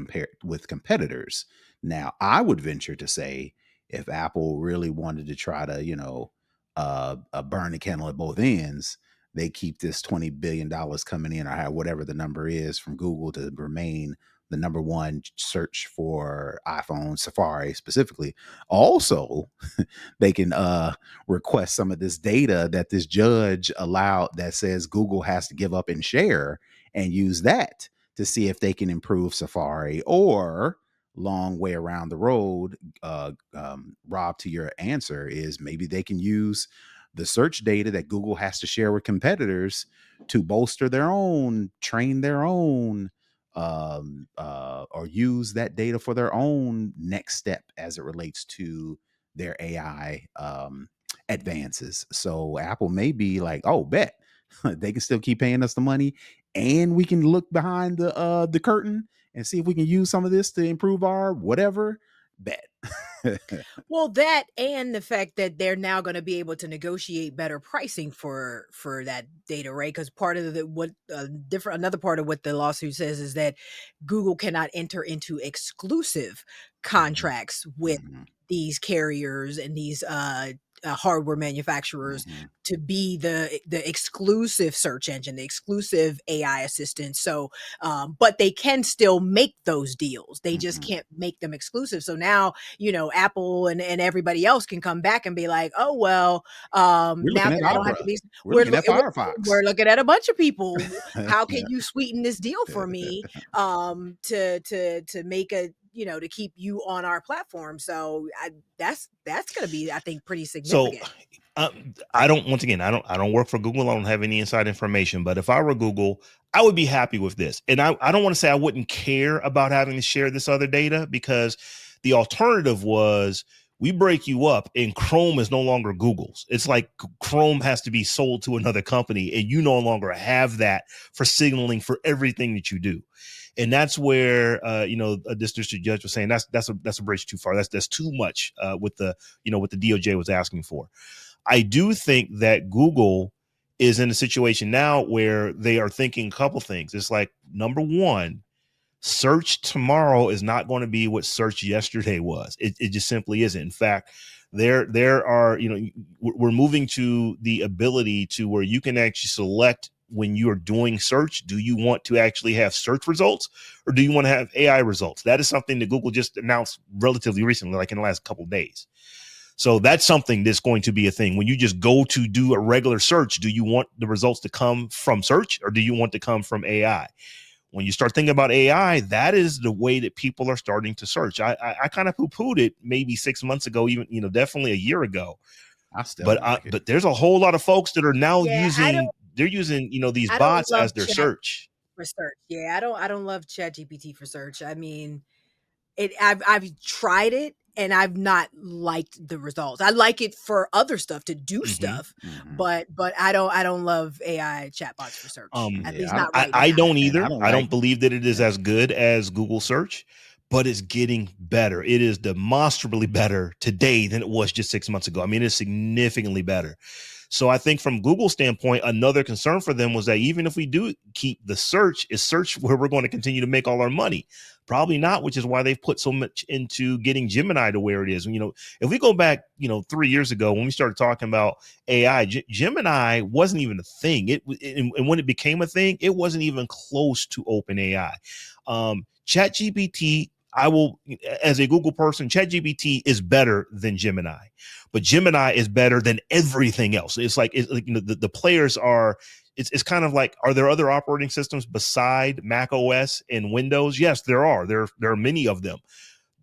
competitors. Now, I would venture to say if Apple really wanted to try to, burn the candle at both ends, they keep this $20 billion coming in, or whatever the number is, from Google to remain the number one search for iPhone, Safari specifically. Also, they can request some of this data that this judge allowed, that says Google has to give up and share, and use that to see if they can improve Safari, or long way around the road, Rob, to your answer, is maybe they can use the search data that Google has to share with competitors to bolster their own, train their own, or use that data for their own next step as it relates to their AI advances. So Apple may be like, oh, bet they can still keep paying us the money, and we can look behind the curtain and see if we can use some of this to improve our whatever. Bet. Well, that and the fact that they're now going to be able to negotiate better pricing for that data, right? Because part of another part of what the lawsuit says is that Google cannot enter into exclusive contracts with Mhm. these carriers and these hardware manufacturers Mhm. to be the exclusive search engine, the exclusive AI assistant. So, but they can still make those deals. They just Mhm. can't make them exclusive. So now, Apple and everybody else can come back and be like, oh, well, We're now looking at that I don't have to Opera. be, We're looking at we're Firefox. looking at a bunch of people. How can you sweeten this deal for me to make a, to keep you on our platform? So that's going to be, I think, pretty So significant. I don't. Once again, I don't work for Google. I don't have any inside information. But if I were Google, I would be happy with this. And I don't want to say I wouldn't care about having to share this other data, because the alternative was we break you up and Chrome is no longer Google's. It's like Chrome has to be sold to another company, and you no longer have that for signaling for everything that you do. And that's where a district judge was saying that's a bridge too far. That's too much with the what the DOJ was asking for. I do think that Google is in a situation now where they are thinking a couple things. It's like, number one, search tomorrow is not going to be what search yesterday was. It just simply isn't. In fact, there are, we're moving to the ability to where you can actually select when you're doing search. Do you want to actually have search results, or do you want to have AI results? That is something that Google just announced relatively recently, like in the last couple of days. So that's something that's going to be a thing. When you just go to do a regular search, do you want the results to come from search, or do you want to come from AI? When you start thinking about AI, that is the way that people are starting to search. I kind of poo-pooed it maybe 6 months ago, even, definitely a year ago. I still But don't like it. but there's a whole lot of folks that are now Yeah, they're using, these I don't bots love as their chat search. for search. Yeah, I don't love Chat GPT for search. I mean, I've tried it and I've not liked the results. I like it for other stuff, to do Mm-hmm. stuff, but I don't love AI chatbots for search. At least Yeah, not right I now. don't and I either. don't I like. don't believe that it is Yeah. as good as Google search, but it's getting better. It is demonstrably better today than it was just 6 months ago. I mean, it's significantly better. So I think from Google's standpoint, another concern for them was that even if we do keep the search, is search where we're going to continue to make all our money? Probably not, which is why they've put so much into getting Gemini to where it is. If we go back, 3 years ago when we started talking about AI, Gemini wasn't even a thing. And when it became a thing, it wasn't even close to OpenAI. ChatGPT, I will, as a Google person, ChatGPT is better than Gemini, but Gemini is better than everything else. It's like, the players are. It's kind of like, are there other operating systems beside Mac OS and Windows? Yes, there are. There are many of them.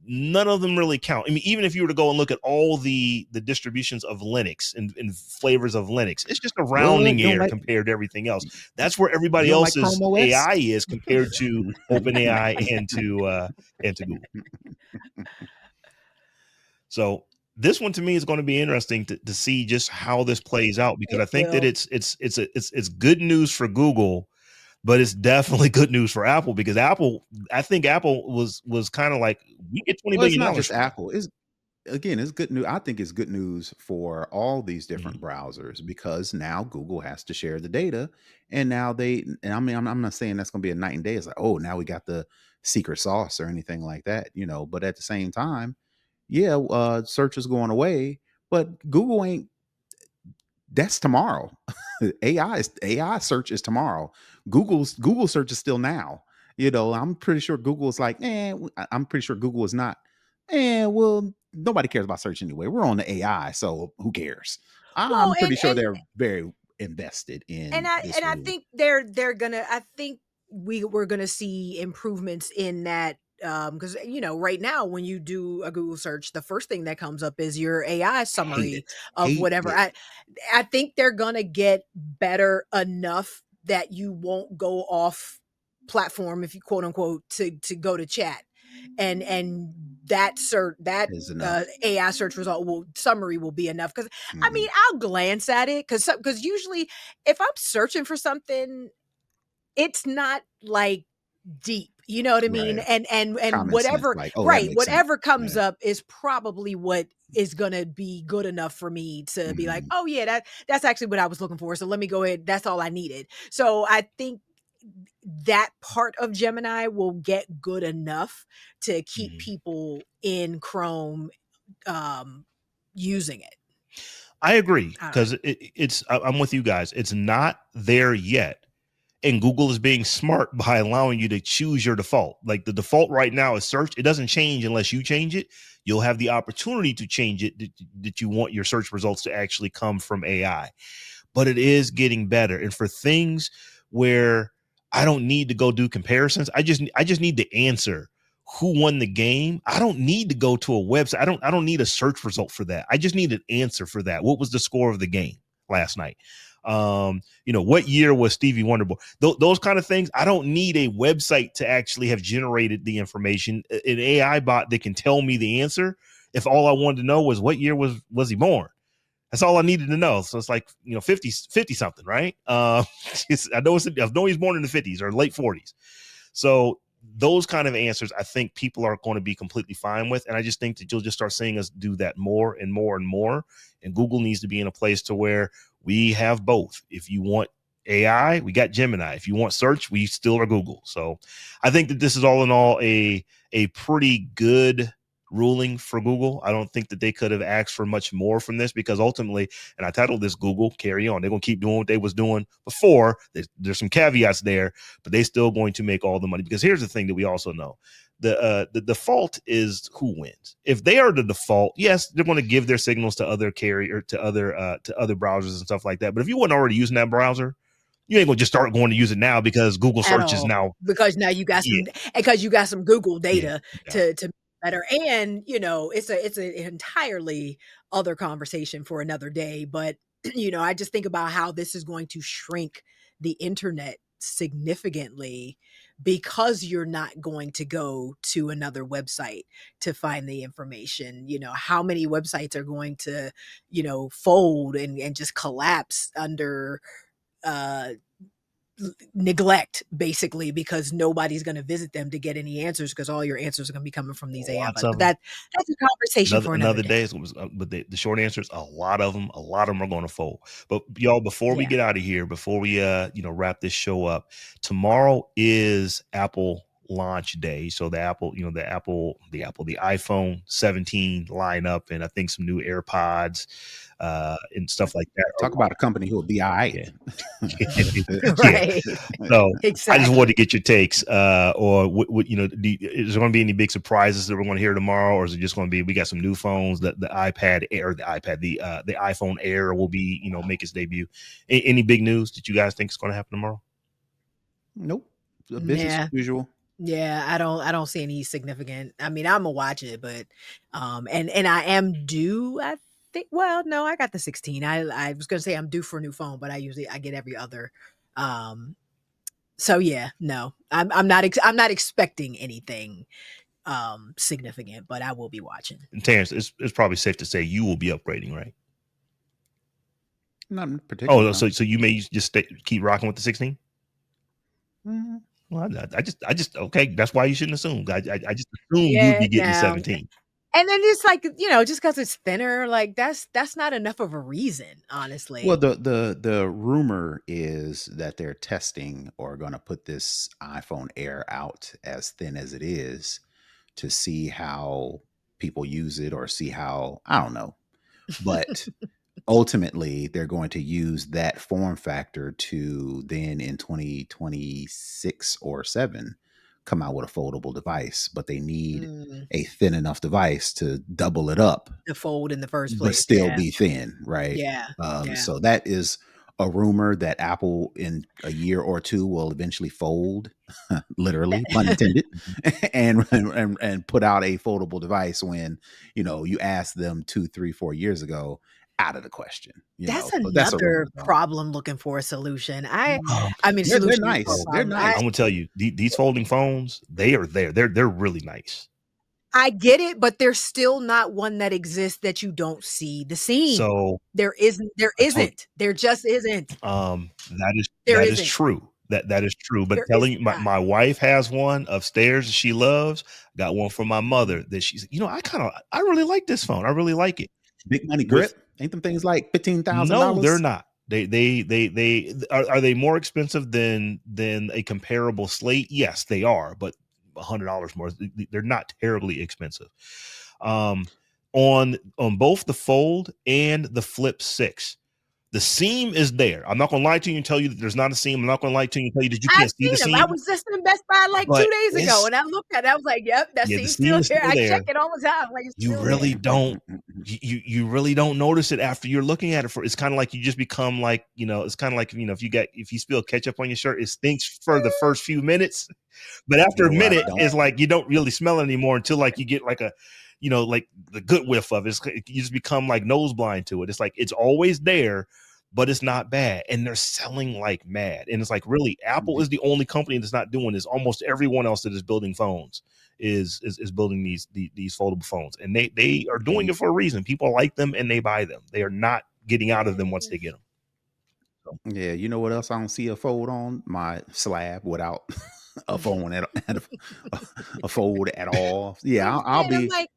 None of them really count. I mean, even if you were to go and look at all the distributions of Linux and flavors of Linux, it's just a What, rounding you don't error like? compared to everything else. That's where You everybody don't like else's Chrome OS? AI is compared to OpenAI and to Google. So this one to me is going to be interesting to see just how this plays out, because It I think that will. it's good news for Google, but it's definitely good news for Apple, because I think Apple was kind of like, we get $20 Well, it's billion not just from you. Apple. again, it's good news. I think it's good news for all these different Mhm. browsers because now Google has to share the data, and now and I mean, I'm not saying that's going to be a night and day. It's like, oh, now we got the secret sauce or anything like that, But at the same time, yeah, search is going away, but Google ain't. That's tomorrow. AI search is tomorrow. Google search is still now. I'm pretty sure Google is like, I'm pretty sure Google is not. Well, nobody cares about search anyway. We're on the AI, so who cares? Well, I'm pretty sure they're very invested in this I new. think they're gonna. I think we're gonna see improvements in that, because right now when you do a Google search, the first thing that comes up is your AI Hate summary it. of Hate whatever. it. I think they're gonna get better enough that you won't go off platform, if you quote unquote, to go to chat, and Is enough. AI search result summary will be enough. Because I Hmm. mean, I'll glance at it because usually if I'm searching for something, it's not like deep. You know what I mean? Right. And Common sense. whatever, Like, oh, that right, makes sense. whatever comes Yeah. up is probably what is gonna be good enough for me to be like, Hmm. oh yeah, that's actually what I was looking for. So let me go ahead. That's all I needed. So I think that part of Gemini will get good enough to keep Mhm. people in Chrome using it. I agree I don't know. because I'm with you guys. It's not there yet. And Google is being smart by allowing you to choose your default. Like the default right now is search. It doesn't change unless you change it. You'll have the opportunity to change it that you want your search results to actually come from AI. But it is getting better. And for things where I don't need to go do comparisons, I just need the answer. Who won the game? I don't need to go to a website. I don't need a search result for that. I just need an answer for that. What was the score of the game last night? What year was Stevie Wonder born? Those kind of things. I don't need a website to actually have generated the information. An AI bot that can tell me the answer. If all I wanted to know was what year was he born, that's all I needed to know. So it's like 50 something, right? I know he's born in the 50s or late 40s. So those kind of answers, I think people are going to be completely fine with, and I just think that you'll just start seeing us do that more and more and more. And Google needs to be in a place to where we have both. If you want AI, we got Gemini. If you want search, we still are Google. So I think that this is all in all a pretty good ruling for Google. I don't think that they could have asked for much more from this because ultimately, and I titled this Google Carry On. They're going to keep doing what they was doing before. There's some caveats there, but they still going to make all the money because here's the thing that we also know. The default is who wins. If they are the default, yes, they're going to give their signals to other carrier to other browsers and stuff like that. But if you weren't already using that browser, you ain't gonna just start going to use it now because Google At search is all, now. because now you got Yeah, some, because you got some Google yeah, data yeah. to better. And it's an entirely other conversation for another day. But I just think about how this is going to shrink the internet significantly because you're not going to go to another website to find the information. How many websites are going to fold and just collapse under uh neglect, basically, because nobody's going to visit them to get any answers, because all your answers are going to be coming from these AI Lots bots. of But them. that's a conversation for another Another day. day but the short answer is a lot of them are going to fold. But y'all, before we Yeah. get out of here, before we wrap this show up, tomorrow is Apple launch day. So the iPhone 17 lineup, and I think some new AirPods and stuff like that are Talk about a company who will be all right. yeah. Yeah. Right. So I just wanted to Exactly. get your takes, or what is there going to be any big surprises that we're going to hear tomorrow, or is it just going to be we got some new phones, the iPad Air, the iPhone Air will be make its debut. Any big news that you guys think is going to happen tomorrow? Nope. Business Yeah. as usual. Yeah, I don't see any significant. I mean, I'm gonna watch it, but and I am due, I think. Well, no, I got the 16. I was gonna say I'm due for a new phone, but I get every other. Um so yeah, no. I'm not expecting anything significant, but I will be watching. And Terrence, it's probably safe to say you will be upgrading, right? Not in particular, Oh, no. so you may just keep rocking with the 16. Mhm. Well, I just okay. That's why you shouldn't assume. I just assume you would Yeah, be getting the now 17. And then it's like, just because it's thinner, like that's not enough of a reason, Well, honestly. the rumor is that they're testing or going to put this iPhone Air out as thin as it is to see how people use it or see how, I don't know. But ultimately, they're going to use that form factor to then in 2026 or 7 come out with a foldable device, but they need Mm, a thin enough device to double it up the fold in the first but place. still Yeah. be thin, right? Yeah. Yeah. So that is a rumor that Apple in a year or two will eventually fold, literally, pun intended, and put out a foldable device when you asked them 2, 3, 4 years ago, out of the question. That's So that's a another rumor though. problem looking for a solution. Um, I mean, They're solution for a nice. so They're problem. I nice. I'm gonna tell you, these folding phones, they are there. They're really nice. I get it, but there's still not one that exists that you don't see the seam. So There isn't. There I told isn't. There just isn't. that is There that is isn't. true. That is true. But There is telling you, my, not. my wife has one upstairs that she loves. Got one for my Mhm. mother that she's, I really like this phone. I really like it. Big money With grip. Ain't them things like $15,000? No, they're not. They are they more expensive than a comparable Slate? Yes, they are, but $100 more. They're not terribly expensive. Um, on both the Fold and the Flip 6, the seam is there. I'm not gonna lie to you and tell you that there's not a seam. I'm not gonna lie to you and tell you that you I've can't see the seen them. I seam, was just in Best Buy like but 2 days ago, it's and I looked at it. I was like, "Yep, that yeah, the seam's seam still is there." still I check there. it all the time. Like it's You still really there. don't you really don't notice it after you're looking at it for it's kind of like you just become like, it's kind of like, if you spill ketchup on your shirt, it stinks for the first few minutes, but You after a know what I minute don't it's like you don't really smell it anymore until like you get like a, like the good whiff of it. You just become like nose blind to it. It's like it's always there, but it's not bad, and they're selling like mad. And it's like, really, Apple is the only company that's not doing this. Almost everyone else that is building phones is building these foldable phones, and they are doing it for a reason. People like them and they buy them. They are not getting out of them once they get them. So, Yeah, you know what else I don't see a fold on? My slab without a phone a fold at all. Yeah, I'll And I'm be. like,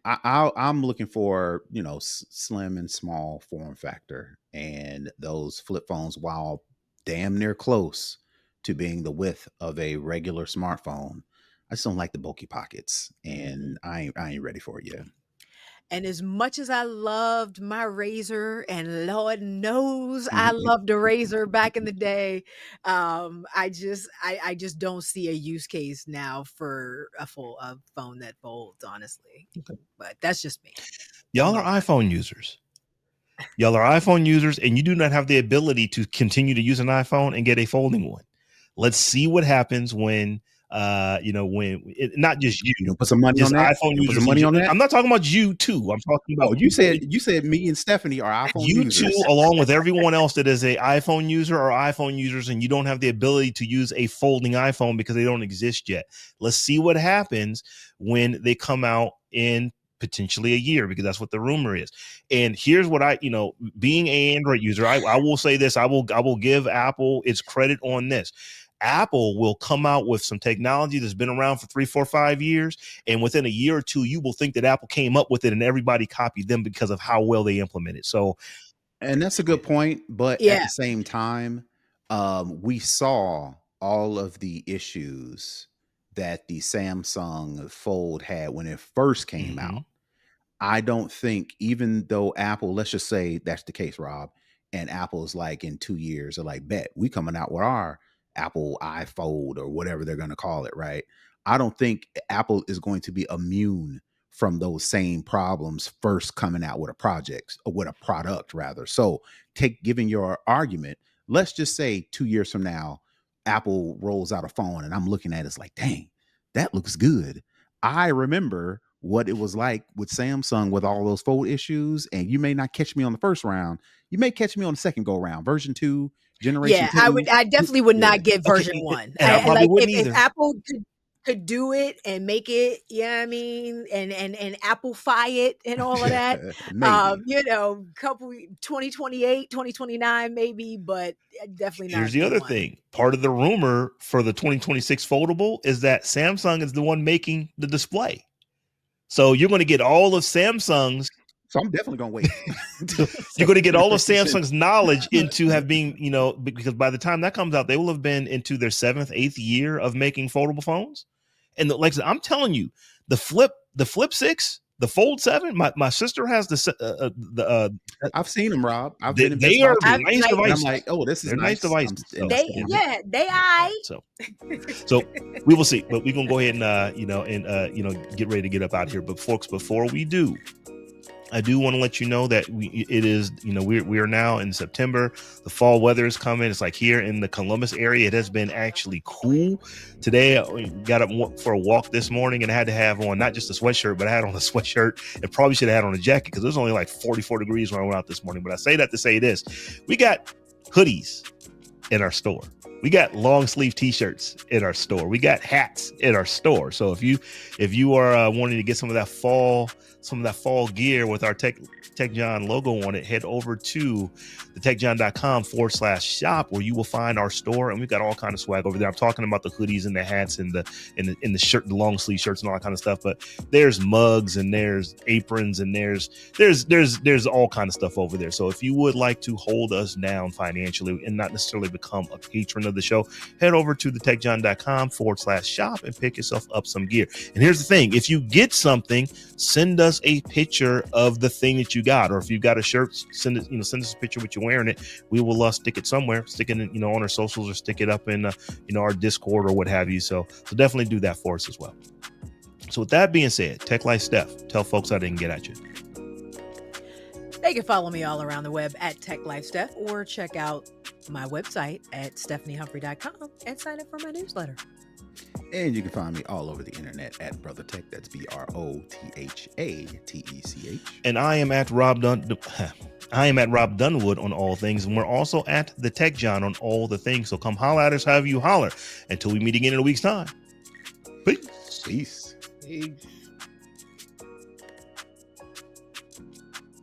I'm looking for slim and small form factor, and those flip phones, while damn near close to being the width of a regular smartphone, I just don't like the bulky pockets, Mhm. and I ain't ready for it yet. And as much as I loved my razor, and Lord knows I loved a razor back in the day, I just don't see a use case now for a phone that folds, honestly. okay. But that's just me. I'm Y'all are low. iPhone users. Y'all are iPhone users, and you do not have the ability to continue to use an iPhone and get a folding one. Let's see what happens when, not just you, You gonna put some money on just that? iPhone You gonna put some users. money on that? I'm not talking about you too. I'm talking about Oh, you said me and Stephanie are iPhone you two, users. along with everyone else that is a iPhone user or iPhone users, and you don't have the ability to use a folding iPhone because they don't exist yet. Let's see what happens when they come out in potentially a year, because that's what the rumor is. And here's what being an Android user, I will say this, I will give Apple its credit on this. Apple will come out with some technology that's been around for 3, 4, 5 years, and within a year or two, you will think that Apple came up with it, and everybody copied them because of how well they implement it. So, And that's a good point, but at Yeah. the same time, we saw all of the issues that the Samsung Fold had when it first came out. mhm. I don't think, even though Apple, let's just say that's the case, Rob, and Apple's like in 2 years, they're like, bet we coming out with our Apple iFold or whatever they're going to call it, right? I don't think Apple is going to be immune from those same problems first coming out with a project or with a product rather. So giving your argument, let's just say 2 years from now, Apple rolls out a phone and I'm looking at it, it's like, dang, that looks good. I remember what it was like with Samsung with all those fold issues. And you may not catch me on the first round. You may catch me on the second go round, version 2, generation Yeah, 2. I definitely would Yeah. not get Okay, version 1. and I I probably like wouldn't if either. Apple could do it and make it, yeah, I mean, and Applefy it and all of that, Maybe. couple 2028, 2029 maybe, but definitely Here's not the day other 1. thing. Part of the rumor for the 2026 foldable is that Samsung is the one making the display. So you're going to get all of Samsung's. So I'm definitely gonna wait. You're going to get all of Samsung's knowledge into because by the time that comes out, they will have been into their 7th, 8th year of making foldable phones. And like I said, I'm telling you, the Flip 6, the Fold 7. My sister has I've seen them, Rob. I've they, been in they Best are Buy, nice like- devices. and I'm like, oh, this is They're nice devices. So we will see, but we're gonna go ahead and get ready to get up out here. But folks, before we do, I do want to let you know that we are now in September. The fall weather is coming. It's like here in the Columbus area, it has been actually cool. Today, I got up for a walk this morning and I had to have on not just a sweatshirt, but I had on a sweatshirt and probably should have had on a jacket because it was only like 44 degrees when I went out this morning. But I say that to say this: we got hoodies in our store. We got long sleeve t-shirts in our store. We got hats in our store. So if you are wanting to get some of that fall gear with our Tech John logo on it, head over to thetechjohn.com/shop where you will find our store, and we've got all kind of swag over there. I'm talking about the hoodies and the hats and the shirt, the long sleeve shirts and all that kind of stuff. But there's mugs and there's aprons and there's all kind of stuff over there. So if you would like to hold us down financially and not necessarily become a patron of the show, head over to thetechjohn.com/shop and pick yourself up some gear. And here's the thing: if you get something, send us a picture of the thing that you got, or if you've got a shirt, send us a picture with you wearing it. We will stick it somewhere, stick it in, on our socials, or stick it up in our Discord or what have you. So definitely do that for us as well. So with that being said, Tech Life Steph, tell folks how they can get at you. They can follow me all around the web at Tech Life Steph, or check out my website at stephaniehumphrey.com and sign up for my newsletter. And you can find me all over the internet at Brother Tech. That's BROTHATECH. And I am at Robb Dunewood on all things, and we're also at the Tech John on all the things. So come holler at us however you holler. Until we meet again in a week's time. Peace. Peace. Peace.